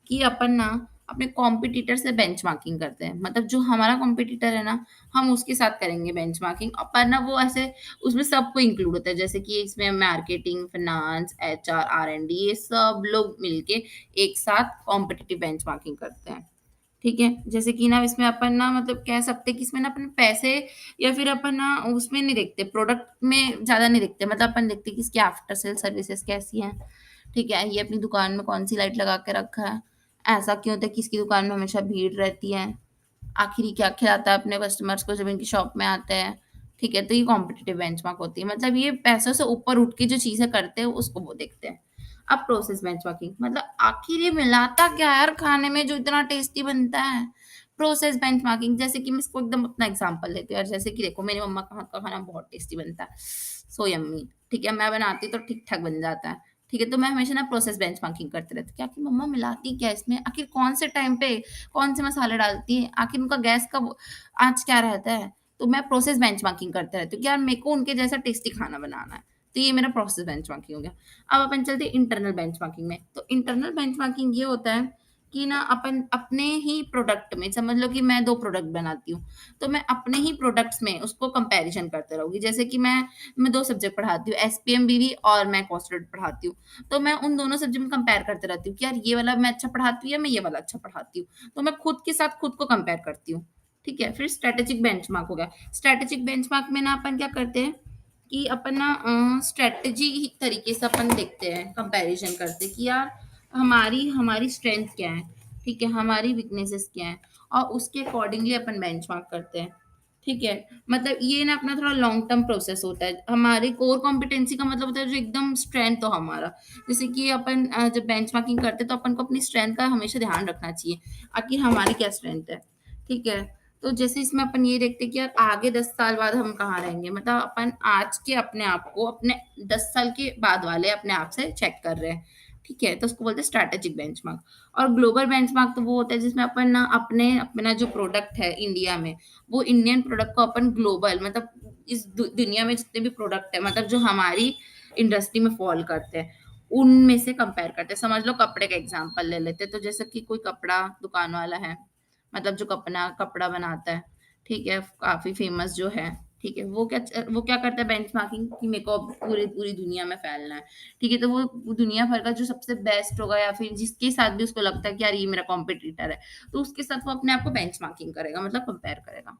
कि अपन ना अपने कॉम्पिटिटर से बेंचमार्किंग करते हैं। मतलब जो हमारा कॉम्पिटिटर है ना, हम उसके साथ करेंगे बेंचमार्किंग, पर ना वो ऐसे उसमें सबको इंक्लूड होता है। जैसे कि इसमें मार्केटिंग, फाइनेंस, एचआर, आर-एंड-डी, ये सब लोग मिलके एक साथ कॉम्पिटिटिव बेंचमार्किंग करते हैं। ठीक है? जैसे कि ना इसमें अपन ना मतलब कह सकते हैं कि इसमें ना अपन पैसे या फिर अपन ना उसमें नहीं देखते, प्रोडक्ट में ज़्यादा नहीं देखते। मतलब अपन देखते हैं कि इसकी आफ्टर सेल सर्विसेज़ कैसी हैं। ठीक है? ये अपनी दुकान में कौन-सी लाइट लगा के रखा है। ऐसा क्यों होता है कि इसकी दुकान में हमेशा भीड़ रहती है। आखिर ये क्या खिलाता है अपने कस्टमर्स को जब इनकी शॉप में आते हैं। ठीक है? तो ये कॉम्पिटिटिव बेंचमार्क होती है। मतलब ये पैसों से ऊपर उठ के जो चीज़ें करते हैं उसको वो देखते हैं। अब प्रोसेस बेंचमार्किंग मतलब आखिर ये मिलाता क्या है यार खाने में जो इतना टेस्टी बनता है। प्रोसेस बेंचमार्किंग जैसे कि मैं इसको एकदम अपना एग्जांपल लेती हूँ यार, जैसे कि देखो मेरी मम्मा का हाथ का खाना बहुत टेस्टी बनता है, सो यम्मी, ठीक है, मैं बनाती तो ठीक ठाक बन जाता है, ठीक है, तो मैं हमेशा ना प्रोसेस बेंचमार्किंग करते रहती हूँ कि आखिर मम्मा मिलाती क्या है इसमें, आखिर कौन से टाइम पे कौन से मसाले डालती है, आखिर उनका गैस का आँच क्या रहता है। तो मैं प्रोसेस बेंचमार्किंग करते रहती हूँ कि यार मेरे को उनके जैसा टेस्टी खाना बनाना है। तो ये मेरा प्रोसेस बेंचमार्किंग हो गया। अब अपन चलते हैं इंटरनल बेंचमार्किंग में। तो इंटरनल बेंचमार्किंग ये होता है कि ना अपन अपने ही प्रोडक्ट में समझ लो कि मैं 2 प्रोडक्ट बनाती हूँ, तो मैं अपने ही प्रोडक्ट्स में उसको कंपैरिज़न करते रहूँगी। जैसे कि मैं 2 सब्जेक्ट पढ़ाती हूँ, एसपीएम बीवी और मैं कॉस्ट स्टडी पढ़ाती हूँ। तो मैं उन दोनों सब्जेक्ट में कंपेयर करते रहती हूँ कि यार ये वाला मैं अच्छा पढ़ाती हूँ या मैं ये वाला अच्छा पढ़ाती हूँ। तो मैं खुद के साथ खुद को कंपेयर करती हूँ। ठीक है? फिर स्ट्रैटेजिक बेंचमार्क हो गया। स्ट्रैटेजिक बेंचमार्क में ना अपन क्या करते हैं कि अपन ना स्ट्रैटेजी तरीके से अपन देखते हैं, कंपैरिजन करते हैं कि यार हमारी हमारी स्ट्रेंथ क्या है, ठीक है, हमारी वीकनेसेस क्या है और उसके अकॉर्डिंगली अपन बेंचमार्क करते हैं। ठीक है, मतलब ये ना अपना थोड़ा लॉन्ग टर्म प्रोसेस होता है। हमारी कोर कॉम्पिटेंसी का मतलब होता है जो एकदम स्ट्रेंथ हो हमारा। जैसे कि अपन जब बेंचमार्किंग करते हैं तो अपन को अपनी स्ट्रेंथ का हमेशा ध्यान रखना चाहिए, आखिर हमारी क्या स्ट्रेंथ है। ठीक है, तो जैसे इसमें अपन ये देखते हैं कि यार आगे 10 साल बाद हम कहाँ रहेंगे, मतलब अपन आज के अपने आप को अपने 10 साल के बाद वाले अपने आप से चेक कर रहे हैं। ठीक है, तो उसको बोलते हैं स्ट्रैटेजिक बेंचमार्क। और ग्लोबल बेंचमार्क तो वो होता है जिसमें अपन ना अपने अपना जो प्रोडक्ट है इंडिया में, वो इंडियन प्रोडक्ट को अपन ग्लोबल मतलब इस दुनिया में जितने भी प्रोडक्ट है मतलब जो हमारी इंडस्ट्री में फॉल करते हैं उनमें से कंपेयर करते हैं। समझ लो कपड़े का एग्जांपल ले लेते हैं, तो जैसे कि कोई कपड़ा दुकान वाला है, मतलब जो कपना कपड़ा बनाता है, ठीक है, काफ़ी फ़ेमस जो है, ठीक है, वो क्या करता है बेंचमार्किंग कि मेरे को अब पूरी पूरी दुनिया में फैलना है, ठीक है, तो वो दुनिया भर का जो सबसे बेस्ट होगा या फिर जिसके साथ भी उसको लगता है कि यार ये मेरा कॉम्पिटिटर है, तो उसके साथ वो अपने आप को बेंचमार्किंग करेगा मतलब कंपेयर करेगा,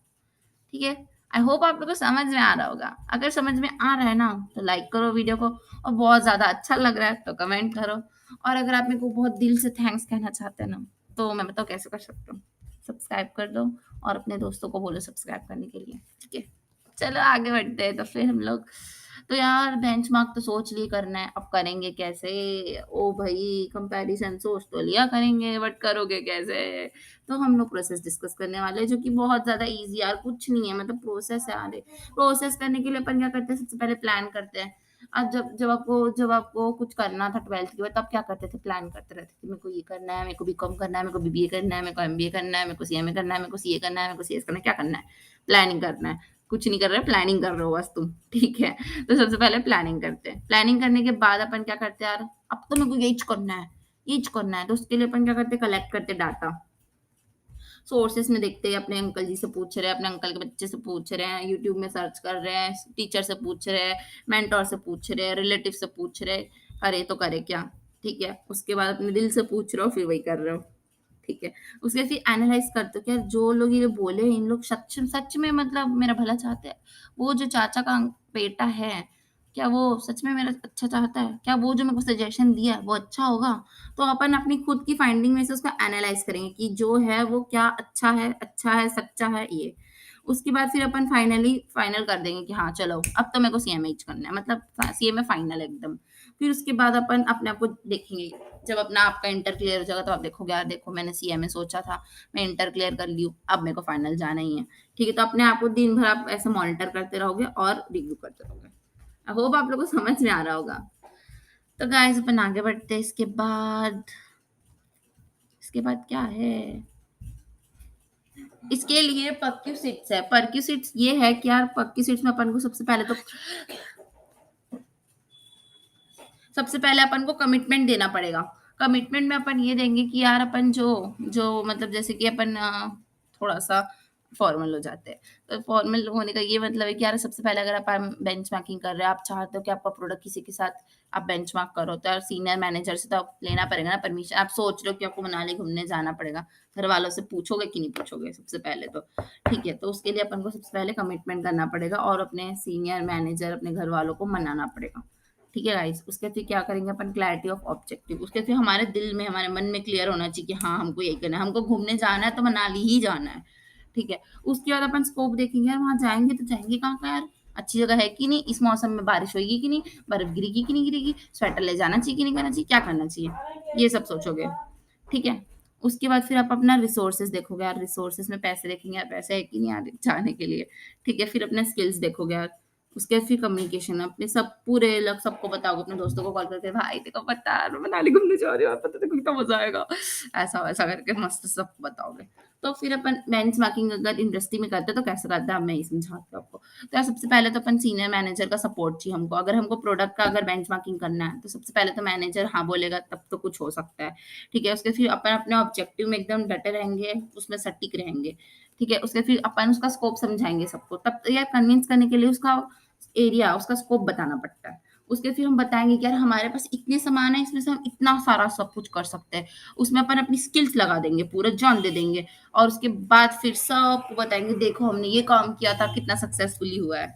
ठीक है। आई होप आप लोग को समझ में आ रहा होगा। अगर समझ में आ रहा है ना, तो लाइक करो वीडियो को और बहुत ज़्यादा अच्छा लग रहा है तो कमेंट करो और अगर आप मेरे को बहुत दिल से थैंक्स कहना चाहते हैं ना, तो मैं बताऊँ कैसे कर सकता हूँ? सब्सक्राइब कर दो और अपने दोस्तों को बोलो सब्सक्राइब करने के लिए, ठीक है? चलो आगे बढ़ते हैं तो फिर हम लोग तो यार बेंचमार्क तो सोच लिए करना है, अब करेंगे कैसे? ओ भई कंपैरिज़न सोच तो लिया करेंगे बट करोगे कैसे? तो हम लोग प्रोसेस डिस्कस करने वाले हैं जो कि बहुत ज़्यादा ईज़ी यार कुछ नहीं है मतलब प्रोसेस है यार। प्रोसेस करने के लिए अपन क्या करते हैं सबसे पहले प्लान करते हैं। अब जब आपको कुछ करना था 12th के बाद तब क्या करते थे? प्लान करते रहते थे मेरे को ये करना है, मेरे को बीकॉम करना है, मेरे को बीबीए करना है, मेरे को एमबीए करना है, मेरे को सीएमए करना है, मेरे को सीए करना है, मेरे को सीएस करना है, क्या करना है? प्लानिंग करना है। कुछ नहीं कर रहे, प्लानिंग कर रहे हो बस तुम, ठीक है? तो सबसे पहले प्लानिंग करते हैं। प्लानिंग करने के बाद अपन क्या करते हैं यार, अब तो मेरे को यही करना है, तो उसके लिए अपन क्या करते हैं कलेक्ट करते हैं डाटा। सोर्सेस में देखते हैं, अपने अंकल जी से पूछ रहे हैं, अपने अंकल के बच्चे से पूछ रहे हैं, यूट्यूब में सर्च कर रहे हैं, टीचर से पूछ रहे हैं, मेंटोर से पूछ रहे हैं, रिलेटिव से पूछ रहे हैं, करे तो करे क्या, ठीक है? उसके बाद अपने दिल से पूछ रहे हो फिर वही कर रहे हो, ठीक है? उसके फिर एनालाइज करते हो कि यार जो लोग ये बोले इन लोग सच सच में मतलब मेरा भला चाहते हैं। वो जो चाचा का बेटा है, क्या वो सच में मेरा अच्छा चाहता है? क्या वो जो मेरे को सजेशन दिया है वो अच्छा होगा? तो अपन अपनी खुद की फाइंडिंग में से उसको एनालाइज करेंगे कि जो है वो क्या अच्छा है, सच्चा है ये। उसके बाद फिर अपन फाइनल कर देंगे कि हाँ चलो अब तो मेरे को सीएमए करना है मतलब सीएमए फाइनल एकदम। फिर उसके बाद अपन अपने आप को देखेंगे, जब अपना आपका इंटर क्लियर हो जाएगा तो आप देखोगे यार देखो मैंने सीएमए सोचा था, मैं इंटर क्लियर कर ली हूँ, अब मेरे को फाइनल जाना ही है। ठीक है, तो अपने आप को दिन भर आप ऐसे मॉनिटर करते रहोगे और रिव्यू करते रहोगे। आई होप आप लोगों को समझ में आ रहा होगा। तो गाइस अपन आगे बढ़ते हैं। इसके बाद क्या है? इसके लिए परक्यूसिट्स है। परक्यूसिट्स ये है कि यार परक्यूसिट्स में अपन को सबसे पहले अपन को कमिटमेंट देना पड़ेगा। कमिटमेंट में अपन ये देंगे कि यार अपन जो जो मतलब जैसे कि अपन थोड़ा-सा फॉर्मल हो जाते हैं। तो फॉर्मल होने का ये मतलब है कि यार सबसे पहले अगर आप बेंचमार्किंग कर रहे हैं, आप चाहते हो कि आपका प्रोडक्ट किसी के साथ आप बेंचमार्क करो, तो यार सीनियर मैनेजर से तो आप लेना पड़ेगा ना परमिशन। आप सोच रहे हो कि आपको मनाली घूमने जाना पड़ेगा, घर वालों से पूछोगे कि नहीं पूछोगे सबसे पहले तो, ठीक है? तो उसके लिए अपन को सबसे पहले कमिटमेंट करना पड़ेगा और अपने सीनियर मैनेजर, अपने घर वालों को मनाना पड़ेगा। ठीक है गाइस, उसके फिर क्या करेंगे अपन क्लैरिटी ऑफ ऑब्जेक्टिव, उसके फिर हमारे दिल में हमारे मन में क्लियर होना चाहिए कि हाँ हमको यही करना है, हमको घूमने जाना है तो मनाली ही जाना है, ठीक है? उसके बाद अपन स्कोप देखेंगे यार वहाँ जाएंगे तो जाएंगे कहाँ का यार, अच्छी जगह है कि नहीं, इस मौसम में बारिश होगी कि नहीं, बर्फ गिरेगी कि नहीं गिरेगी, स्वेटर ले जाना चाहिए कि नहीं करना चाहिए, क्या करना चाहिए, ये सब सोचोगे। ठीक है। उसके बाद फिर आप अपना रिसोर्सेज देखोगे यार, रिसोर्सेज में पैसे देखेंगे यार, पैसे है कि नहीं यार जाने के लिए। ठीक है। फिर अपने स्किल्स देखोगे यार, उसके बाद फिर कम्युनिकेशन, अपने सब पूरे लग सबको बताओगे, अपने दोस्तों को कॉल करके, भाई देखो पता है मैं मनाली घूमने जा रही हूँ, पता है कितना मजा आएगा, ऐसा वैसा करके मस्त सबको बताओगे। तो फिर अपन बेंचमार्किंग अगर इंडस्ट्री में करते हैं तो कैसे करते हैं, अब मैं ये समझाती हूँ आपको। तो यार सबसे पहले तो अपन सीनियर मैनेजर का सपोर्ट चाहिए हमको, अगर हमको प्रोडक्ट का अगर बेंचमार्किंग करना है तो सबसे पहले तो मैनेजर हाँ बोलेगा तब तो कुछ हो सकता है। ठीक है। उसके फिर अपन अपने ऑब्जेक्टिव में एकदम डटे रहेंगे, उसमें सटीक रहेंगे। ठीक है। उसके फिर अपन उसका स्कोप समझाएंगे सबको, तब तो यार कन्विंस करने के लिए उसका एरिया, उसका स्कोप बताना पड़ता है। उसके फिर हम बताएंगे कि यार हमारे पास इतने सामान है, इसमें से हम इतना सारा सब कुछ कर सकते हैं, उसमें अपन अपनी स्किल्स लगा देंगे, पूरा जान दे देंगे। और उसके बाद फिर सबको बताएंगे देखो हमने ये काम किया था, कितना सक्सेसफुली हुआ है।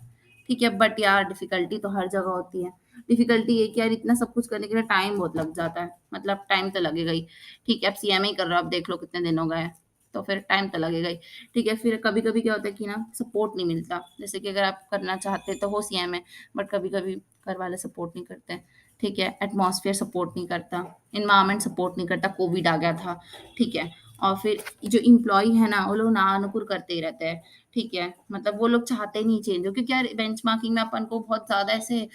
ठीक है। बट यार डिफिकल्टी तो हर जगह होती है। डिफिकल्टी ये कि यार इतना सब कुछ करने के लिए टाइम बहुत लग जाता है, मतलब टाइम तो लगेगा ही। ठीक है। अब सीएमए ही कर रहे हो, अब देख लो कितने दिन हो गए, तो फिर टाइम तो लगेगा ही। ठीक है। फिर कभी कभी क्या होता है कि ना सपोर्ट नहीं मिलता, जैसे कि अगर आप करना चाहते तो हो सीएमए, बट कभी कभी घर वाले सपोर्ट नहीं करते हैं। ठीक है। एटमॉस्फेयर सपोर्ट नहीं करता, इन्वायरमेंट सपोर्ट नहीं करता, कोविड आ गया था। ठीक है। और फिर जो इम्प्लॉय है ना वो लोग ना नुकुर करते ही रहते हैं। ठीक है। मतलब वो लोग चाहते ही नहीं चेंज हो, क्योंकि यार बेंचमार्किंग में अपन को बहुत ज्यादा ऐसे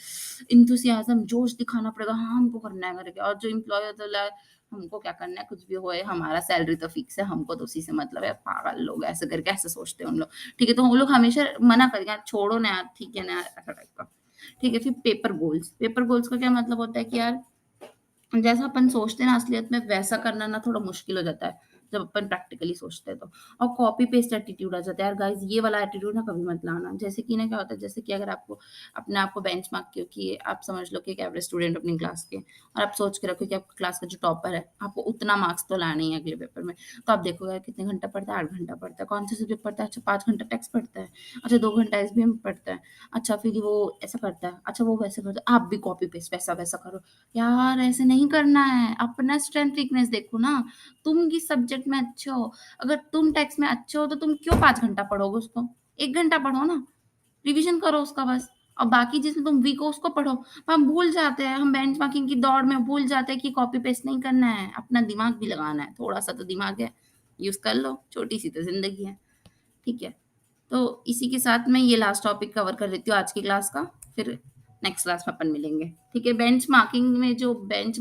इंथुसियाज्म जोश दिखाना पड़ेगा, हाँ हमको करना है करके। और जो इम्प्लॉय होता है हमको क्या करना है, कुछ भी होए, हमारा सैलरी तो फिक्स है, हमको तो उसी से मतलब है, पागल लोग ऐसे करके ऐसे सोचते हैं उन लोग। ठीक है। तो वो लोग हमेशा मना करेंगे यार छोड़ो ना यार, ठीक है ना यार, ऐसा टाइप का। ठीक है। फिर पेपर गोल्स, पेपर गोल्स का क्या मतलब होता है कि यार जैसा अपन सोचते हैं ना असलियत में वैसा करना ना थोड़ा मुश्किल हो जाता है, जब अपन प्रैक्टिकली सोचते हैं तो। और कॉपी पेस्ट एटीट्यूड आ जाता है यार गाइस, ये वाला एटीट्यूड ना कभी मत लाना। जैसे कि ना क्या होता है, जैसे कि अगर आपको अपने आप को बेंचमार्क क्योंकि आप समझ लो कि एक एवरेज स्टूडेंट अपनी क्लास के, और आप सोच के रखो कि आपकी क्लास का जो टॉपर है आपको उतना मार्क्स तो लाना ही है अगले पेपर में। तो आप देखो यार कितने घंटा पढ़ता है, 8 घंटा पढ़ता है, कौन से सब्जेक्ट पढ़ता है, अच्छा 5 घंटा टेक्स्ट पढ़ता है, अच्छा 2 घंटा एसबीएम पढ़ता है, अच्छा फिर वो ऐसा करता है, अच्छा वो वैसे करता है, आप भी कॉपी पेस्ट वैसा वैसा करो। यार ऐसे नहीं करना है, अपना स्ट्रेंथ वीकनेस देखो ना। तुम किस सब्जेक्ट में अच्छे हो, अगर तुम टेक्स्ट में अच्छे हो तो तुम क्यों 5 घंटा पढ़ोगे उसको, 1 घंटा पढ़ो ना, रिवीजन करो उसका बस। और बाकी जिसमें तुम वीक हो उसको पढ़ो। हम भूल जाते हैं, हम बेंचमार्किंग की दौड़ में भूल जाते हैं कि कॉपी पेस्ट नहीं करना है, अपना दिमाग भी लगाना है, थोड़ा सा तो दिमाग है, यूज कर लो, छोटी सी तो जिंदगी है। ठीक है। तो इसी के साथ मैं ये लास्ट टॉपिक कवर कर लेती हूँ आज की क्लास का, फिर नेक्स्ट क्लास में अपन मिलेंगे। ठीक है। बेंच मार्किंग में जो बेंच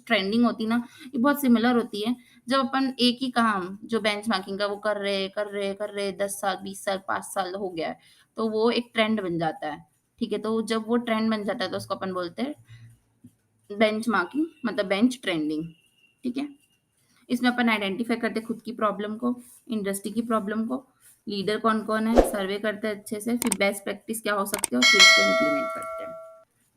ट्रेंडिंग होती है ना, ये बहुत सिमिलर होती है। जब अपन एक ही काम जो बेंच मार्किंग का वो कर रहे 10 साल 20 साल 5 साल हो गया है, तो वो एक ट्रेंड बन जाता है। ठीक है। तो जब वो ट्रेंड बन जाता है तो उसको अपन बोलते हैं बेंच मार्किंग, मतलब बेंच ट्रेंडिंग। ठीक है। इसमें अपन आइडेंटिफाई करते हैं खुद की प्रॉब्लम को, इंडस्ट्री की प्रॉब्लम को, लीडर कौन कौन है, सर्वे करते हैं अच्छे से, फिर बेस्ट प्रैक्टिस क्या हो सकती है और फिर उसको इम्प्लीमेंट करते हैं।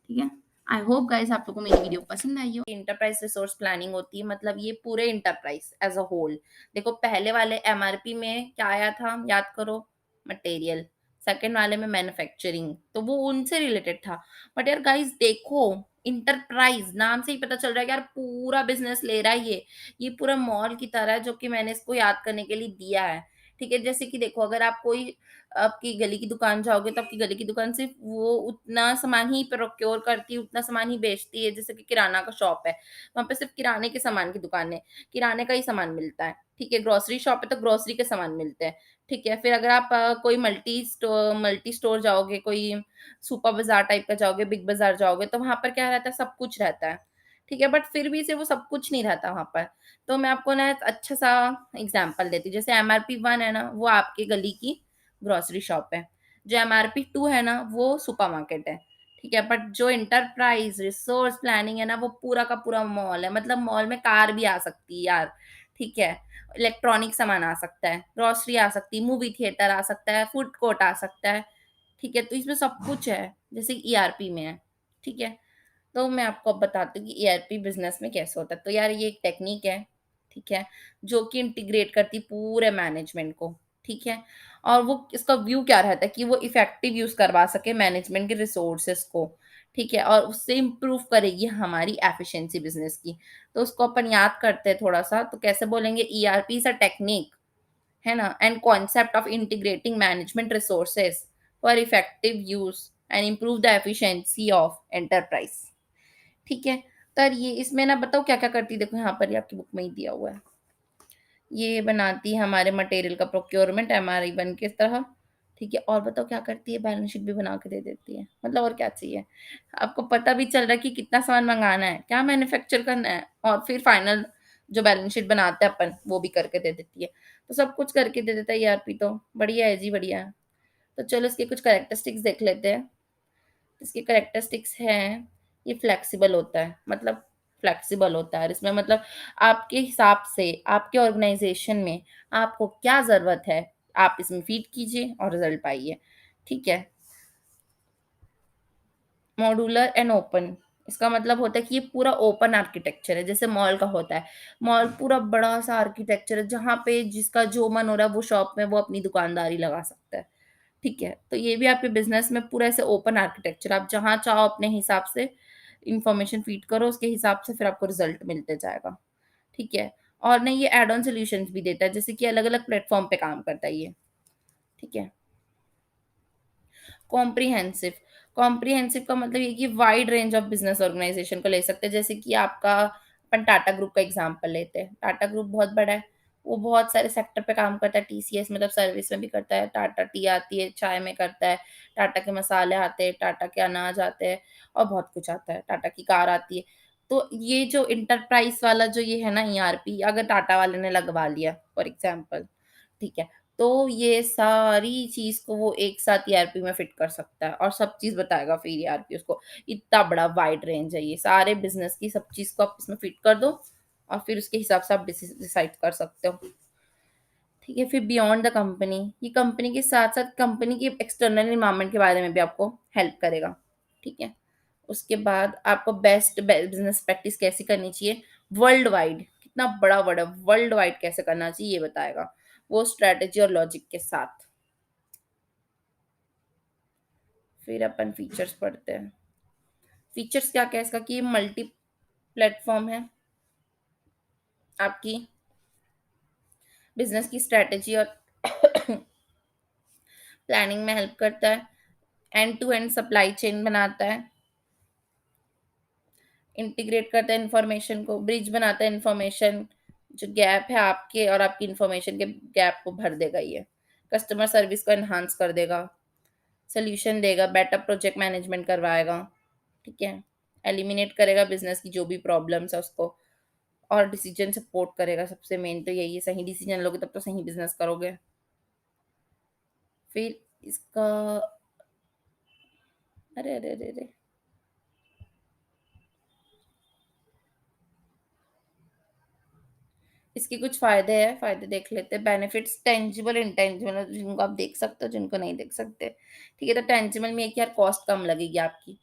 ठीक है। आई होप गाइस आप लोगों को मेरी वीडियो पसंद आई हो। इंटरप्राइज रिसोर्स प्लानिंग होती है, मतलब ये पूरे इंटरप्राइज एज अ होल। देखो पहले वाले एमआरपी में क्या आया था, याद करो, मटेरियल। सेकंड वाले में मैन्युफैक्चरिंग, तो वो उनसे रिलेटेड था। बट यार गाइस देखो, इंटरप्राइज नाम से ही पता चल रहा है कि यार पूरा बिजनेस ले रहा है ये पूरा मॉल की तरह है, जो कि मैंने इसको याद करने के लिए दिया है। ठीक है। जैसे कि देखो अगर आप कोई आपकी गली की दुकान जाओगे तो आपकी गली की दुकान सिर्फ वो उतना सामान ही प्रोक्योर करती है, उतना सामान ही बेचती है। जैसे कि किराना का शॉप है, वहाँ पे सिर्फ किराने के सामान की दुकान है, किराने का ही सामान मिलता है। ठीक है। ग्रोसरी शॉप है तो ग्रोसरी के सामान मिलते हैं। ठीक है। फिर अगर आप कोई मल्टी स्टोर जाओगे, कोई सुपर बाजार टाइप का जाओगे, बिग बाजार जाओगे, तो वहां पर क्या रहता है, सब कुछ रहता है। ठीक है। बट फिर भी से वो सब कुछ नहीं रहता वहां पर। तो मैं आपको ना एक अच्छा सा एग्जाम्पल देती हूँ। जैसे एमआरपी 1 है ना, वो आपके गली की ग्रोसरी शॉप है। जो एमआरपी 2 है ना, वो सुपरमार्केट है। ठीक है। बट जो इंटरप्राइज रिसोर्स प्लानिंग है ना, वो पूरा का पूरा मॉल है। मतलब मॉल में कार भी आ सकती है यार। ठीक है। इलेक्ट्रॉनिक सामान आ सकता है, ग्रोसरी आ सकती है, मूवी थिएटर आ सकता है, फूड कोर्ट आ सकता है। ठीक है। तो इसमें सब कुछ है, जैसे ईआरपी में है। ठीक है। तो मैं आपको अब बताती हूँ कि ईआरपी बिजनेस में कैसे होता है। तो यार ये एक टेक्निक है। ठीक है। जो कि इंटीग्रेट करती है पूरे मैनेजमेंट को। ठीक है। और वो इसका व्यू क्या रहता है कि वो इफेक्टिव यूज करवा सके मैनेजमेंट के रिसोर्सेस को। ठीक है। और उससे इम्प्रूव करेगी हमारी एफिशिएंसी बिजनेस की। तो उसको अपन याद करते हैं थोड़ा सा, तो कैसे बोलेंगे, ईआरपी इज अ टेक्निक, है ना, and concept of integrating management resources for effective use and improve the efficiency of enterprise. ठीक है, तो ये इसमें ना बताओ क्या क्या करती है, देखो यहाँ पर ही आपकी बुक में ही दिया हुआ है। ये बनाती है हमारे मटेरियल का प्रोक्योरमेंट MRI1 की तरह। ठीक है, और बताओ क्या करती है, बैलेंस शीट भी बना के दे देती है, मतलब और क्या चाहिए। आपको पता भी चल रहा है कि कितना सामान मंगाना है, क्या मैन्युफैक्चर करना है, और फिर फाइनल जो बैलेंस शीट बनाते हैं अपन वो भी करके दे देती है। तो सब कुछ करके दे देता है ERP, तो बढ़िया है जी, बढ़िया है। तो चलो इसके कुछ कैरेक्टरिस्टिक्स देख लेते हैं। इसके कैरेक्टरिस्टिक्स हैं, ये फ्लेक्सिबल होता है, मतलब फ्लेक्सिबल होता है, और इसमें मतलब आपके हिसाब से आपके ऑर्गेनाइजेशन में आपको क्या ज़रूरत है, आप इसमें फीड कीजिए और रिजल्ट पाइए। ठीक है। मॉड्यूलर एंड ओपन, इसका मतलब होता है कि ये पूरा ओपन आर्किटेक्चर है, जैसे मॉल का होता है। मॉल पूरा बड़ा सा आर्किटेक्चर है, जहाँ पे जिसका जो मन हो रहा है वो शॉप में वो अपनी दुकानदारी लगा सकता है। ठीक है, तो ये भी आपके बिजनेस में पूरा ऐसे ओपन आर्किटेक्चर, आप जहाँ चाहो अपने हिसाब से इंफॉर्मेशन फीड करो, उसके हिसाब से फिर आपको रिजल्ट मिलते जाएगा। ठीक है, और नहीं ये एड ऑन सॉल्यूशंस भी देता है, जैसे कि अलग अलग प्लेटफॉर्म पे काम करता है ये। ठीक है। कॉम्प्रिहेंसिव, कॉम्प्रिहेंसिव का मतलब ये कि wide range of business organisation को ले सकते हैं, जैसे कि आपका अपन टाटा ग्रुप का एग्जांपल लेते हैं। टाटा ग्रुप बहुत बड़ा है, वो बहुत सारे सेक्टर पे काम करता है। TCS मतलब सर्विस में भी करता है, टाटा टी आती है चाय में करता है, टाटा के मसाले आते हैं, टाटा के अनाज आते हैं, और बहुत कुछ आता है, टाटा की कार आती है। तो ये जो इंटरप्राइज वाला जो ये है ना ERP, अगर टाटा वाले ने लगवा लिया फॉर एग्जाम्पल, ठीक है, तो ये सारी चीज़ को वो एक साथ ERP में फिट कर सकता है और सब चीज़ बताएगा फिर ERP उसको। इतना बड़ा वाइड रेंज है ये, सारे बिज़नेस की सब चीज़ को आप इसमें फिट कर दो और फिर उसके हिसाब से आप डिसाइड कर सकते हो। ठीक है, फिर बियॉन्ड द कंपनी, ये कंपनी के साथ-साथ कंपनी के एक्सटर्नल एनवायरनमेंट के बारे में भी आपको हेल्प करेगा। ठीक है, उसके बाद आपको बेस्ट बिज़नेस प्रैक्टिस कैसे करनी चाहिए, वर्ल्ड वाइड, कितना बड़ा वर्ड है, वर्ल्ड वाइड कैसे करना चाहिए ये बताएगा, वो स्ट्रैटेजी और लॉजिक के साथ। फिर अपन फीचर्स पढ़ते हैं। फीचर्स क्या-क्या है इसका, कि ये मल्टी प्लेटफ़ॉर्म है, आपकी बिज़नेस की स्ट्रैटेजी और प्लानिंग में हेल्प करता है, end to end supply chain बनाता है, इंटीग्रेट करता है इन्फॉर्मेशन को, ब्रिज बनाता है इन्फॉर्मेशन, जो गैप है आपके और आपकी इन्फॉर्मेशन के गैप को भर देगा ये, कस्टमर सर्विस को एनहांस कर देगा, सॉल्यूशन देगा, बेटर प्रोजेक्ट मैनेजमेंट करवाएगा। ठीक है, एलिमिनेट करेगा बिज़नेस की जो भी प्रॉब्लम्स है उसको, और डिसीजन सपोर्ट करेगा। सबसे मेन तो यही है, सही डिसीजन लोगे तब तो सही बिज़नेस करोगे। फिर इसका, अरे, अरे, अरे, अरे! इसके कुछ फ़ायदे हैं, फ़ायदे देख लेते हैं। बेनिफिट्स टेंजिबल, इंटेंजिबल, जिनको आप देख सकते हो, जिनको नहीं देख सकते। ठीक है, तो टेंजिबल में है कि यार कॉस्ट कम लगेगी आपकी।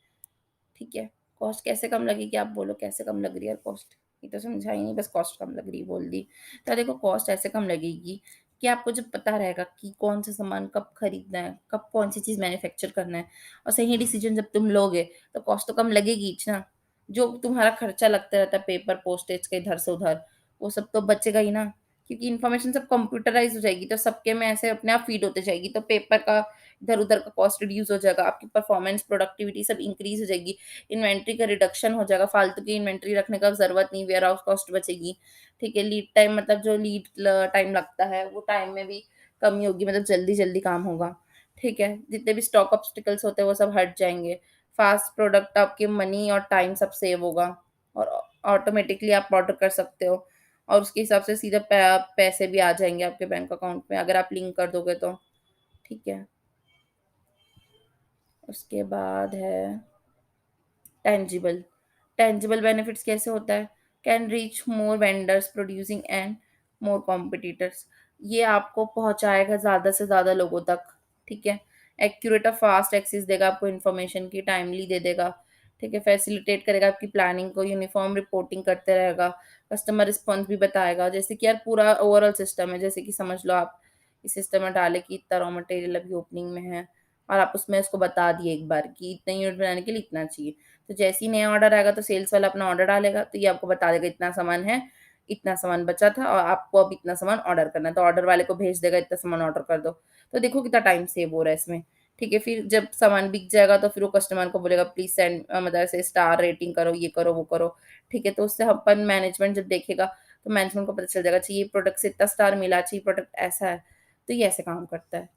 ठीक है, कॉस्ट कैसे कम लगेगी, आप बोलो कैसे कम लग रही है यार कॉस्ट? ये तो समझा ही नहीं, बस कॉस्ट कम लग रही है बोल दी। तो देखो कॉस्ट ऐसे कम लगेगी कि आपको जब पता रहेगा कि कौन सा सामान कब खरीदना है, कब कौन सी चीज़ मैन्युफैक्चर करना है, और सही डिसीजन जब तुम लोगे तो कॉस्ट तो कम लगेगी ही ना। जो तुम्हारा खर्चा लगता रहता है पेपर पोस्टेज का इधर से उधर, वो सब तो बचेगा ही ना, क्योंकि इन्फॉर्मेशन सब कंप्यूटराइज हो जाएगी, तो सबके में ऐसे अपने आप फीड होते जाएगी, तो पेपर का इधर-उधर का कॉस्ट रिड्यूस हो जाएगा, आपकी परफॉर्मेंस, प्रोडक्टिविटी सब इंक्रीज़ हो जाएगी, इन्वेंट्री का रिडक्शन हो जाएगा, फालतू की इन्वेंट्री रखने का ज़रूरत नहीं, वेयर हाउस कॉस्ट बचेगी। ठीक है, लीड टाइम मतलब जो लीड ल टाइम लगता है, वो टाइम में भी कमी होगी, मतलब जल्दी-जल्दी काम होगा। ठीक है, जितने भी स्टॉक ऑब्स्टिकल्स होते हैं वो सब हट जाएँगे। फास्ट प्रोडक्ट, आपके मनी और टाइम सब सेव होगा, और ऑटोमेटिकली आप ऑर्डर कर सकते हो, और उसके हिसाब से सीधे पैसे भी आ जाएँगे आपके बैंक अकाउंट में अगर आप लिंक कर दोगे तो। ठीक है, उसके बाद है टेंजिबल, टेंजिबल बेनिफिट्स कैसे होता है, can reach more vendors producing and more competitors, ये आपको पहुंचाएगा ज़्यादा से ज़्यादा लोगों तक। ठीक है, एक्यूरेट और फास्ट एक्सेस देगा आपको इन्फॉर्मेशन की, टाइमली दे देगा। ठीक है, फैसिलिटेट करेगा आपकी प्लानिंग को, यूनिफॉर्म रिपोर्टिंग करते रहेगा, कस्टमर रिस्पॉन्स भी बताएगा, जैसे कि यार पूरा ओवरऑल सिस्टम है, जैसे कि समझ लो आप इस सिस्टम में डाले कि इतना रॉ मटेरियल अभी ओपनिंग में है, और आप उसमें उसको बता दिए एक बार कि इतने यूनिट बनाने के लिए इतना चाहिए, तो जैसे ही नया ऑर्डर आएगा तो सेल्स वाला अपना ऑर्डर डालेगा, तो ये आपको बता देगा इतना सामान है, इतना सामान बचा था और आपको अब इतना सामान ऑर्डर करना है, तो ऑर्डर वाले को भेज देगा इतना सामान ऑर्डर कर दो। तो देखो कितना टाइम सेव हो रहा है इसमें। ठीक है? फिर जब सामान बिक जाएगा तो फिर वो कस्टमर को बोलेगा प्लीज़ सेंड मतलब ऐसे स्टार रेटिंग करो, ये करो, वो करो, ठीक है? तो उससे अपन मैनेजमेंट जब देखेगा तो मैनेजमेंट को पता चल जाएगा, अच्छा ये प्रोडक्ट से इतना स्टार मिला, अच्छा ये प्रोडक्ट ऐसा है। तो ये ऐसे काम करता है।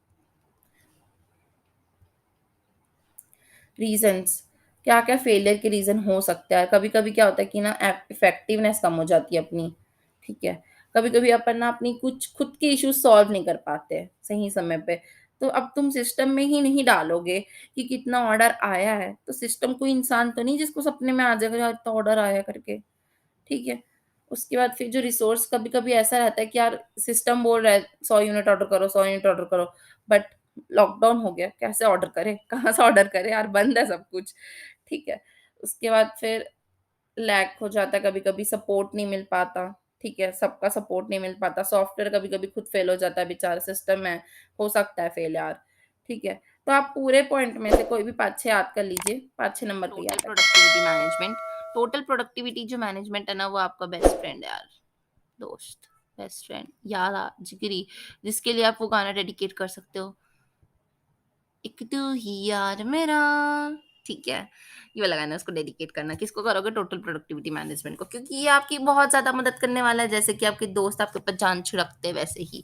रीज़न्स, क्या-क्या फेलियर के रीज़न हो सकता है? कभी-कभी क्या होता है कि ना इफ़ेक्टिवनेस कम हो जाती है अपनी, ठीक है? कभी-कभी अपन ना अपनी कुछ खुद के इश्यूज़ सॉल्व नहीं कर पाते हैं सही समय पे। तो अब तुम सिस्टम में ही नहीं डालोगे कि कितना ऑर्डर आया है, तो सिस्टम कोई इंसान तो नहीं जिसको सपने में आ जाएगा यार इतना ऑर्डर आया करके। ठीक है? उसके बाद फिर जो रिसोर्स कभी-कभी ऐसा रहता है कि यार सिस्टम बोल रहा है 100 यूनिट ऑर्डर करो, 100 यूनिट ऑर्डर करो, बट लॉकडाउन हो गया, कैसे ऑर्डर करें? कहाँ से ऑर्डर करें यार बंद है सब कुछ, ठीक है? उसके बाद फिर लैग हो जाता है कभी-कभी सपोर्ट नहीं मिल पाता, ठीक है? सबका सपोर्ट नहीं मिल पाता, सॉफ्टवेयर कभी-कभी खुद फेल हो जाता है बेचारा सिस्टम है, हो सकता है फेल यार, ठीक है? तो आप पूरे पॉइंट में से कोई भी 5-6 याद कर लीजिए, 5-6 नंबर पे टोटल याद रखें। Productivity management. टोटल प्रोडक्टिविटी जो मैनेजमेंट है ना, वो आपका बेस्ट फ्रेंड है यार, दोस्त, बेस्ट फ्रेंड, यार जिगरी, जिसके लिए आप वो गाना डेडिकेट कर सकते हो, एक तू ही यार मेरा। ठीक है, ये वाला गाना उसको डेडिकेट करना। किसको करोगे? टोटल प्रोडक्टिविटी मैनेजमेंट को, क्योंकि ये आपकी बहुत ज़्यादा मदद करने वाला है, जैसे कि आपके दोस्त आपके ऊपर जान छिड़कते हैं वैसे ही।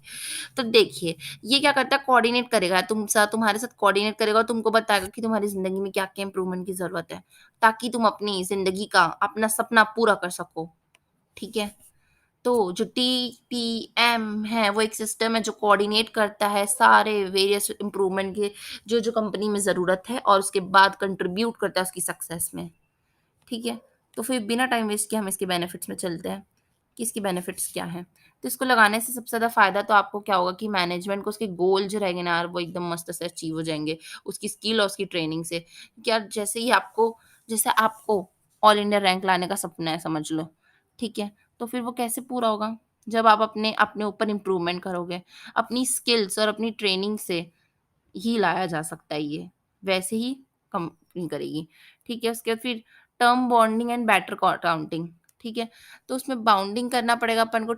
तो देखिए, ये क्या करता है, कोऑर्डिनेट करेगा तुम्हारे साथ कोऑर्डिनेट करेगा और तुमको बताएगा कि तुम्हारी ज़िंदगी में क्या-क्या इम्प्रूवमेंट की ज़रूरत है, ताकि तुम अपनी ज़िंदगी का अपना सपना पूरा कर सको, ठीक है? तो जो टीपीएम है वो एक सिस्टम है जो कोऑर्डिनेट करता है सारे वेरियस इम्प्रूवमेंट के जो कंपनी में ज़रूरत है, और उसके बाद कंट्रीब्यूट करता है उसकी सक्सेस में, ठीक है? तो फिर बिना टाइम वेस्ट किए हम इसके बेनिफिट्स में चलते हैं कि इसके बेनिफिट्स क्या हैं। तो इसको लगाने से सबसे ज़्यादा फ़ायदा तो आपको क्या होगा कि मैनेजमेंट को उसके गोल जो रहेंगे ना यार, वो एकदम मस्त से अचीव हो जाएँगे, उसकी स्किल और उसकी ट्रेनिंग से। क्योंकि यार जैसे आपको ऑल इंडिया रैंक लाने का सपना है समझ लो, ठीक है? तो फिर वो कैसे पूरा होगा? जब आप अपने अपने ऊपर इम्प्रूवमेंट करोगे, अपनी स्किल्स और अपनी ट्रेनिंग से ही लाया जा सकता है ये, वैसे ही कंपनी करेगी, ठीक है? उसके बाद फिर term bonding and better accounting, ठीक है? तो उसमें बाउंडिंग करना पड़ेगा अपन को,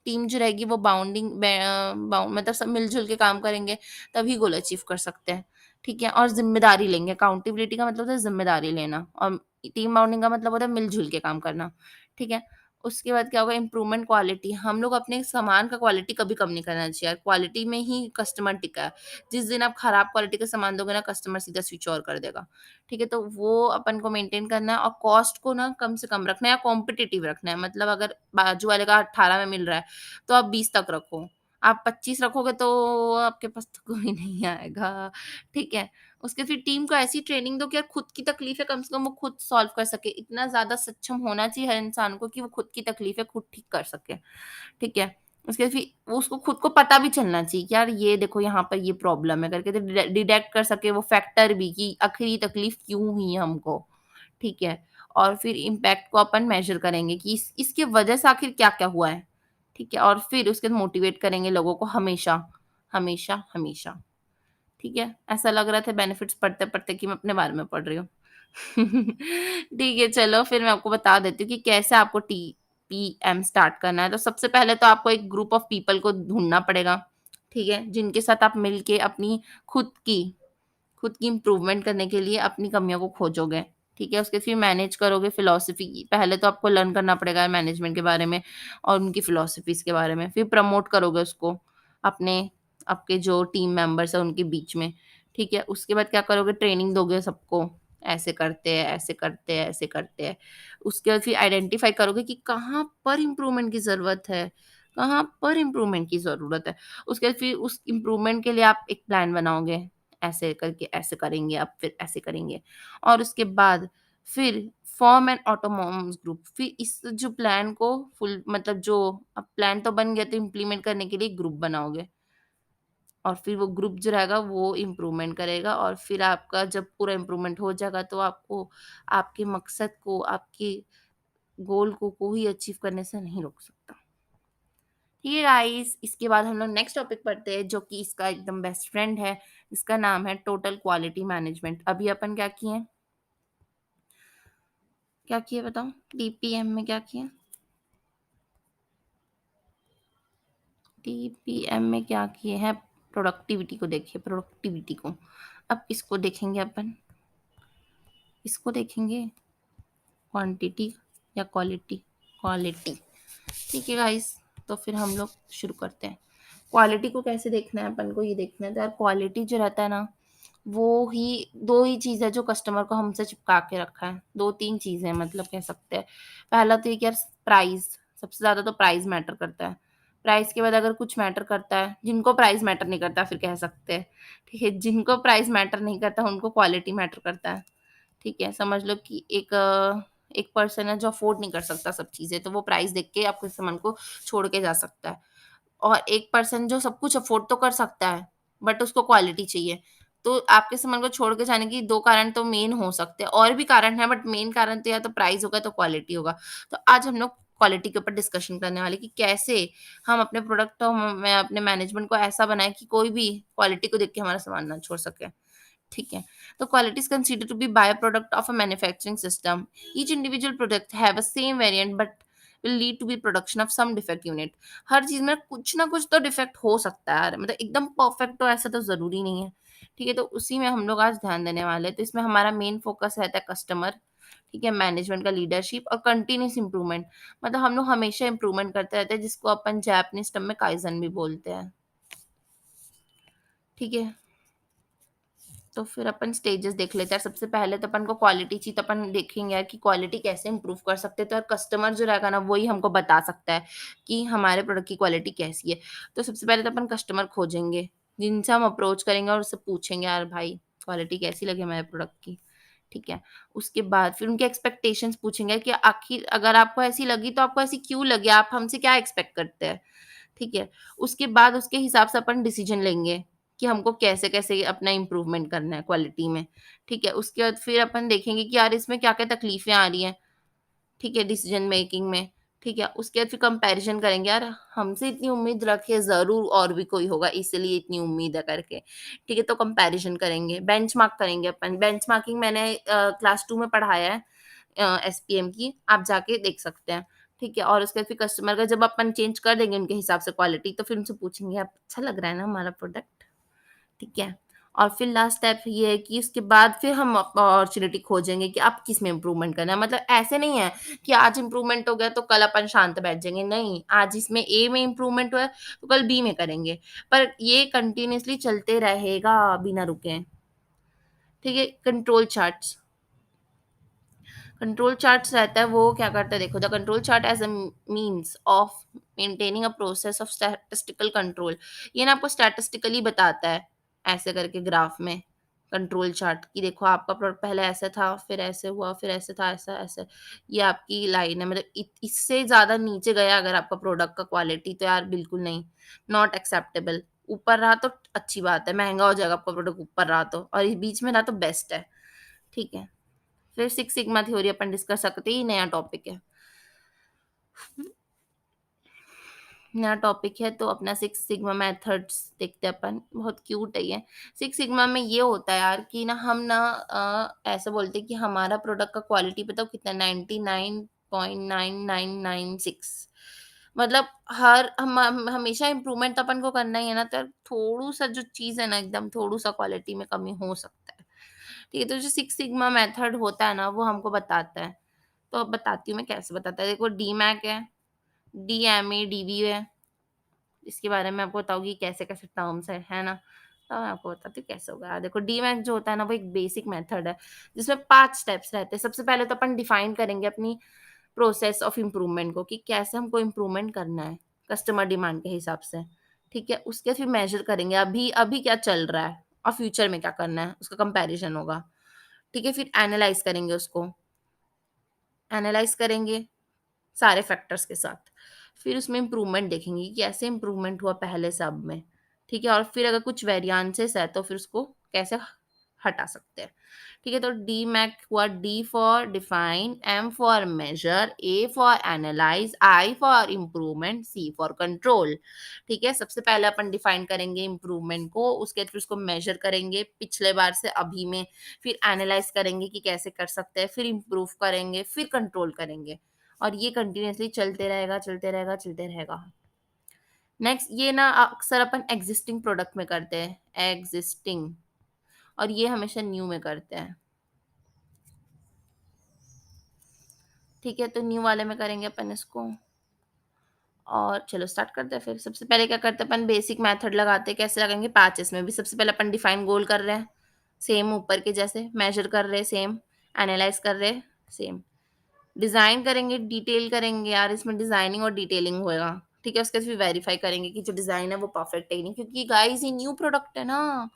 टीम जो रहेगी वो मतलब सब मिल-जुल के काम करेंगे, तभी गोल अचीव कर सकते हैं, ठीक है? और ज़िम्मेदारी लेंगे, अकाउंटेबिलिटी का मतलब होता है ज़िम्मेदारी लेना, और टीम बाउंडिंग का मतलब होता है मिल-जुल के काम करना, ठीक है? उसके बाद क्या होगा, इम्प्रूवमेंट क्वालिटी, हम लोग अपने सामान का क्वालिटी कभी कम नहीं करना चाहिए यार, क्वालिटी में ही कस्टमर टिका है। जिस दिन आप खराब क्वालिटी का सामान दोगे ना, कस्टमर सीधा स्विच और कर देगा, ठीक है? तो वो अपन को मेंटेन करना है, और कॉस्ट को ना कम से कम रखना है या कॉम्पिटिटिव रखना है। मतलब अगर बाजू वाले का 18 में मिल रहा है, तो आप 20 तक रखो। आप 25 रखोगे तो आपके पास तो कोई नहीं आएगा, ठीक है? उसके फिर टीम को ऐसी ट्रेनिंग दो कि यार खुद की तकलीफ़ें कम से कम वो खुद सॉल्व कर सके। इतना ज़्यादा सक्षम होना चाहिए हर इंसान को कि वो खुद की तकलीफ़ें खुद ठीक कर सके, ठीक है? उसके बाद फिर वो उसको खुद को पता भी चलना चाहिए कि यार ये देखो यहाँ पर ये प्रॉब्लम है करके, तो डिटेक्ट कर सके वो फैक्टर भी कि आखिर ये तकलीफ क्यों हुई है हमको, ठीक है? और फिर इम्पैक्ट को अपन मेज़र करेंगे कि इसकी वजह से आखिर क्या-क्या हुआ है, ठीक है? और फिर उसके बाद मोटिवेट करेंगे लोगों को हमेशा, हमेशा, हमेशा, ठीक है? ऐसा लग रहा था बेनिफिट्स पढ़ते-पढ़ते कि मैं अपने बारे में पढ़ रही हूँ। ठीक है, चलो फिर मैं आपको बता देती हूँ कि कैसे आपको टीपीएम स्टार्ट करना है। तो सबसे पहले तो आपको एक ग्रुप ऑफ पीपल को ढूँढना पड़ेगा, ठीक है? जिनके साथ आप मिलके अपनी खुद की खुद की इम्प्रूवमेंट करने के लिए अपनी कमियों को खोजोगे, ठीक है? उसके फिर मैनेज करोगे फिलॉसफी की, पहले तो आपको लर्न करना पड़ेगा मैनेजमेंट के बारे में और उनकी फिलॉसफीज़ के बारे में, फिर प्रमोट करोगे उसको अपने आपके जो टीम मेंबर्स हैं उनके बीच में, ठीक है? उसके बाद क्या करोगे, ट्रेनिंग दोगे सबको, ऐसे करते हैं, ऐसे करते हैं, ऐसे करते हैं। उसके बाद फिर आइडेंटिफ़ाई करोगे कि कहाँ पर इम्प्रूवमेंट की ज़रूरत है, कहाँ पर इम्प्रूवमेंट की ज़रूरत है। उसके बाद फिर उस इम्प्रूवमेंट के लिए आप एक प्लान बनाओगे, ऐसे करके ऐसे करेंगे, अब फिर ऐसे करेंगे, और उसके बाद फिर फॉर्म एन ऑटोनॉमस ग्रुप। फिर इस जो प्लान को फुल मतलब जो अब प्लान तो बन गया, तो इम्प्लीमेंट करने के लिए ग्रुप बनाओगे, और फिर वो ग्रुप जो रहेगा वो इम्प्रूवमेंट करेगा, और फिर आपका जब पूरा इम्प्रूवमेंट हो जाएगा तो आपको आपके मकसद को, आपके गोल को कोई अचीव करने से नहीं रोक सकता। ठीक है गाइस, इसके बाद हम लोग नेक्स्ट टॉपिक पढ़ते हैं जो कि इसका एकदम बेस्ट फ्रेंड है। इसका नाम है टोटल क्वालिटी मैनेजमेंट। अभी अपन क्या किए हैं, क्या किए बताओ, टीपीएम में क्या किए, टीपीएम में क्या किए हैं, प्रोडक्टिविटी को देखिए, प्रोडक्टिविटी को। अब इसको देखेंगे अपन, इसको देखेंगे क्वांटिटी या क्वालिटी, क्वालिटी। ठीक है गाइस, तो फिर हम लोग शुरू करते हैं। क्वालिटी को कैसे देखना है अपन को, ये देखना है तो यार क्वालिटी जो रहता है ना, वो ही दो ही चीज़ है जो कस्टमर को हमसे चिपका के रखा है, दो तीन चीज़ें मतलब कह सकते हैं। पहला तो ये कि यार प्राइस, सबसे ज़्यादा तो प्राइस मैटर करता है। प्राइस के बाद अगर कुछ मैटर करता है, जिनको प्राइस मैटर नहीं करता फिर कह सकते हैं, ठीक है, जिनको प्राइस मैटर नहीं करता उनको क्वालिटी मैटर करता है। ठीक है, समझ लो कि एक पर्सन है जो अफोर्ड नहीं कर सकता सब चीज़ें, तो वो प्राइस देख के आपके सामान को छोड़ के जा सकता है। और एक पर्सन जो सब कुछ अफोर्ड तो कर सकता है, बट उसको क्वालिटी चाहिए। तो आपके सामान को छोड़ के जाने की 2 कारण तो मेन हो सकते हैं, और भी कारण हैं बट मेन कारण तो या तो प्राइस होगा, तो क्वालिटी होगा। तो आज हम लोग क्वालिटी के ऊपर डिस्कशन करने वाले कि कैसे हम अपने प्रोडक्ट और मैं अपने मैनेजमेंट को ऐसा बनाएँ कि कोई भी क्वालिटी को देख के हमारा सामान ना छोड़ सके। ठीक है, तो quality is considered to be byproduct of a manufacturing system. Each individual product have a same variant but will lead to be production of some defect unit. हर चीज में कुछ ना कुछ तो डिफेक्ट हो सकता है, मतलब एकदम परफेक्ट तो ऐसा तो जरूरी नहीं है। ठीक है, तो उसी में हम लोग आज ध्यान देने वाले हैं। तो इसमें हमारा मेन फोकस रहता है कस्टमर, ठीक है, मैनेजमेंट का लीडरशिप और कंटिन्यूस इंप्रूवमेंट। मतलब हम लोग हमेशा इंप्रूवमेंट करते रहते हैं, जिसको अपन जापानीज टर्म में काइजन भी बोलते हैं। ठीक है, तो फिर अपन स्टेजेस देख लेते हैं। सबसे पहले तो अपन को क्वालिटी चाहिए, तो अपन देखेंगे यार कि क्वालिटी कैसे इंप्रूव कर सकते हैं। तो यार कस्टमर जो रहेगा ना, वही हमको बता सकता है कि हमारे प्रोडक्ट की क्वालिटी कैसी है। तो सबसे पहले तो अपन कस्टमर खोजेंगे, जिनसे हम अप्रोच करेंगे और उससे पूछेंगे यार भाई क्वालिटी कैसी लगी हमारे प्रोडक्ट की। ठीक है, उसके बाद फिर उनके एक्सपेक्टेशंस पूछेंगे कि आखिर अगर आपको ऐसी लगी तो आपको ऐसी क्यों लगी, आप हमसे क्या एक्सपेक्ट करते हैं। ठीक है, उसके बाद उसके हिसाब से अपन डिसीजन लेंगे कि हमको कैसे-कैसे अपना इम्प्रूवमेंट करना है क्वालिटी में। ठीक है, उसके बाद फिर अपन देखेंगे कि यार इसमें क्या-क्या तकलीफ़ें आ रही हैं, ठीक है, डिसीजन मेकिंग में। ठीक है, उसके बाद फिर कंपैरिज़न करेंगे, यार हमसे इतनी उम्मीद रखे ज़रूर और भी कोई होगा इसलिए इतनी उम्मीद है करके। ठीक है, तो कंपैरिज़न करेंगे, बेंचमार्क करेंगे अपन। बेंचमार्किंग मैंने क्लास 2 में पढ़ाया है, एसपीएम की, आप जाके देख सकते हैं। ठीक है, और उसके बाद फिर कस्टमर का जब अपन चेंज कर देंगे उनके हिसाब से क्वालिटी, तो फिर उनसे पूछेंगे, "आप अच्छा लग रहा है ना हमारा प्रोडक्ट?" ठीक है, और फिर लास्ट स्टेप ये है कि उसके बाद फिर हम अपॉर्च्युनिटी खोजेंगे कि अब किस में इम्प्रूवमेंट करना है। मतलब ऐसे नहीं है कि आज इम्प्रूवमेंट हो गया तो कल अपन शांत बैठ जाएँगे, नहीं, आज इसमें ए में इम्प्रूवमेंट हुआ है तो कल बी में करेंगे। पर ये कंटीन्यूअसली चलते रहेगा बिना रुके। ठीक है, कंट्रोल चार्ट्स, कंट्रोल चार्ट्स रहता है, वो क्या करता है देखो, the control chart as a means of maintaining a process of statistical control. ये ना आपको स्टैटिस्टिकली बताता है ऐसे करके ग्राफ में, कंट्रोल चार्ट कि देखो आपका प्रोडक्ट पहले ऐसे था, फिर ऐसे हुआ, फिर ऐसे था, ऐसा ऐसे। ये आपकी लाइन है, मतलब इससे ज्यादा नीचे गया अगर आपका प्रोडक्ट का क्वालिटी, तो यार बिल्कुल नहीं, नॉट एक्सेप्टेबल। ऊपर रहा तो अच्छी बात है, महंगा हो जाएगा आपका प्रोडक्ट ऊपर रहा तो, और इस बीच में रहा तो बेस्ट है। ठीक है, फिर सिक्स सिग्मा थ्योरी अपन डिस्कस सकते ही, नया टॉपिक है। नया टॉपिक है तो अपना सिक्स सिग्मा मेथड्स देखते हैं अपन, बहुत क्यूट है ये। सिक्स सिग्मा में ये होता है यार कि ना हम ना ऐसे बोलते हैं कि हमारा प्रोडक्ट का क्वालिटी बताओ कितना, 99.9996। मतलब हम हमेशा इम्प्रूवमेंट तो अपन को करना ही है ना, तो थोड़ा सा जो चीज़ है ना, एकदम थोड़ा सा क्वालिटी में कमी हो सकता है। ठीक है, तो जो सिक्स सिग्मा मेथड होता है ना, वो हमको बताता है। तो अब बताती हूँ मैं कैसे बताता है। देखो, डीमैक है, डीएमए, डीवी है, इसके बारे में आपको बताऊँगी कैसे-कैसे टर्म्स है ना? तो मैं आपको बताती हूँ कैसे होगा। देखो, डीमैक जो होता है ना, वो एक बेसिक मेथड है, जिसमें 5 स्टेप्स रहते हैं। सबसे पहले तो अपन डिफाइन करेंगे अपनी प्रोसेस ऑफ इम्प्रूवमेंट को, कि कैसे हमको इम्प्रूवमेंट करना है, कस्टमर डिमांड के हिसाब से। ठीक है? उसके बाद फिर मेज़र करेंगे, अभी अभी क्या चल रहा है और फ्यूचर में क्या करना है, उसका कंपैरिज़न होगा। ठीक है? फिर एनालाइज़ करेंगे उसको, एनालाइज़ करेंगे सारे फैक्टर्स के साथ। फिर उसमें इम्प्रूवमेंट देखेंगे कि कैसे इम्प्रूवमेंट हुआ पहले से अब में, ठीक है? और फिर अगर कुछ वेरिएंसेस है तो फिर उसको कैसे हटा सकते हैं। ठीक है? तो डीमैक हुआ, D for define, M for measure, A for analyse, I for improvement, C for control. ठीक है? सबसे पहले अपन डिफाइन करेंगे इम्प्रूवमेंट को, उसके बाद फिर उसको मेजर करेंगे पिछले बार से अभी में, फिर एनालाइज़ करेंगे कि कैसे कर सकते हैं, फिर इम्प्रूव करेंगे, फिर कंट्रोल करेंगे। और ये कंटिन्यूअसली चलते रहेगा, चलते रहेगा, चलते रहेगा। नेक्स्ट ये ना अक्सर अपन एग्जिस्टिंग प्रोडक्ट में करते हैं, एग्जिस्टिंग, और ये हमेशा न्यू में करते हैं। ठीक है, तो न्यू वाले में करेंगे अपन इसको। और चलो स्टार्ट करते हैं फिर। सबसे पहले क्या करते हैं अपन, बेसिक मेथड लगाते हैं। कैसे लगाएंगे, पैचेस में भी सबसे पहले अपन डिफाइन गोल कर रहे हैं, सेम ऊपर के जैसे, मेजर कर रहे हैं सेम, एनालाइज कर रहे हैं सेम, डिजाइन करेंगे, डिटेल करेंगे यार, इसमें डिजाइनिंग और डिटेलिंग होएगा। ठीक है, उसके बाद फिर वेरीफाई करेंगे कि जो डिजाइन है वो परफेक्ट है कि नहीं, क्योंकि गाइस ये न्यू प्रोडक्ट है ना,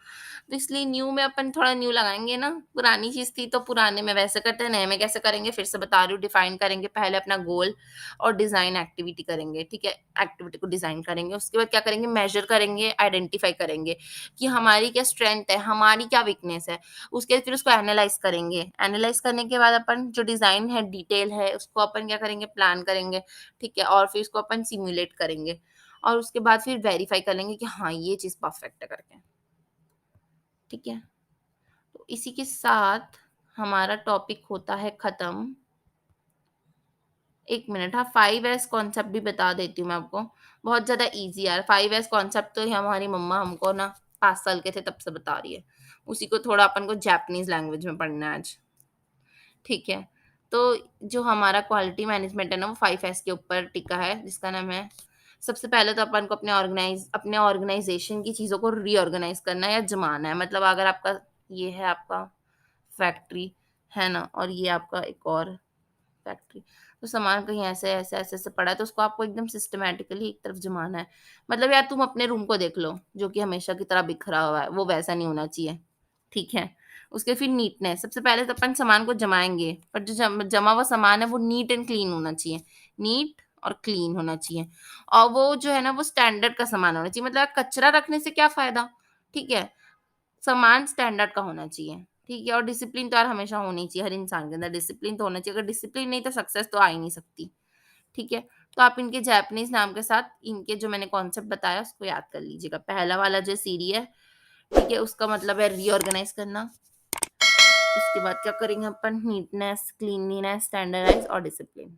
तो इसलिए न्यू में अपन थोड़ा न्यू लगाएंगे ना। पुरानी चीज थी तो पुराने में वैसे करते हैं, नए में कैसे करेंगे, फिर से बता रही हूँ। डिफाइन करेंगे पहले अपना गोल और डिजाइन एक्टिविटी करेंगे। ठीक है, एक्टिविटी को डिजाइन करेंगे, उसके बाद क्या करेंगे, मेजर करेंगे, आइडेंटिफाई करेंगे कि हमारी क्या स्ट्रेंथ है, हमारी क्या वीकनेस है। उसके बाद फिर उसको एनालाइज करेंगे। एनालाइज करने के बाद अपन जो डिजाइन है, डिटेल है, उसको अपन क्या करेंगे, प्लान करेंगे। ठीक है, और फिर उसको अपन सिमुलेट करेंगे, और उसके बाद फिर वेरीफाई कर लेंगे कि हाँ ये चीज परफेक्ट है करके। ठीक है, तो इसी के साथ हमारा टॉपिक होता है खत्म। एक मिनट, हाँ, 5S कॉन्सेप्ट भी बता देती हूँ मैं आपको। बहुत ज्यादा इजी यार, 5S कॉन्सेप्ट तो हमारी मम्मा हमको ना 5 साल के थे तब से बता रही है। उसी को थोड़ा अपन को जापानीज लैंग्वेज में पढ़ना है आज। ठीक है, तो जो हमारा क्वालिटी मैनेजमेंट है ना, वो 5S के ऊपर टिका है, जिसका नाम है, सबसे पहले तो अपन को अपने ऑर्गेनाइजेशन की चीज़ों को रीऑर्गेनाइज करना है या जमाना है। मतलब अगर आपका ये है आपका फैक्ट्री, है ना, और ये आपका एक और फैक्ट्री, तो सामान कहीं ऐसे ऐसे ऐसे ऐसे पड़ा है, तो उसको आपको एकदम सिस्टमैटिकली एक तरफ जमाना है। मतलब यार तुम अपने रूम को देख लो, जो कि हमेशा की तरह बिखरा हुआ है, वो वैसा नहीं होना चाहिए। ठीक है, उसके फिर नीटनेस, सबसे पहले तो अपन सामान को जमाएंगे, पर जो जमा हुआ सामान है वो नीट एंड क्लीन होना चाहिए, नीट और क्लीन होना चाहिए। और वो जो है ना, वो स्टैंडर्ड का सामान होना चाहिए। मतलब कचरा रखने से क्या फायदा। ठीक है, सामान स्टैंडर्ड का होना चाहिए। ठीक है, और डिसिप्लिन तो यार हमेशा होनी चाहिए, हर इंसान के अंदर डिसिप्लिन तो होना चाहिए। अगर डिसिप्लिन नहीं तो सक्सेस तो आ ही नहीं सकती। ठीक है, तो आप इनके जापानीज नाम के साथ इनके जो मैंने कॉन्सेप्ट बताया उसको याद कर लीजिएगा। पहला वाला जो सीरी है, ठीक है, उसका मतलब है रीऑर्गेनाइज करना। उसके बाद क्या करेंगे अपन, नीटनेस, क्लीनलीनेस, स्टैंडर्डाइज और डिसिप्लिन।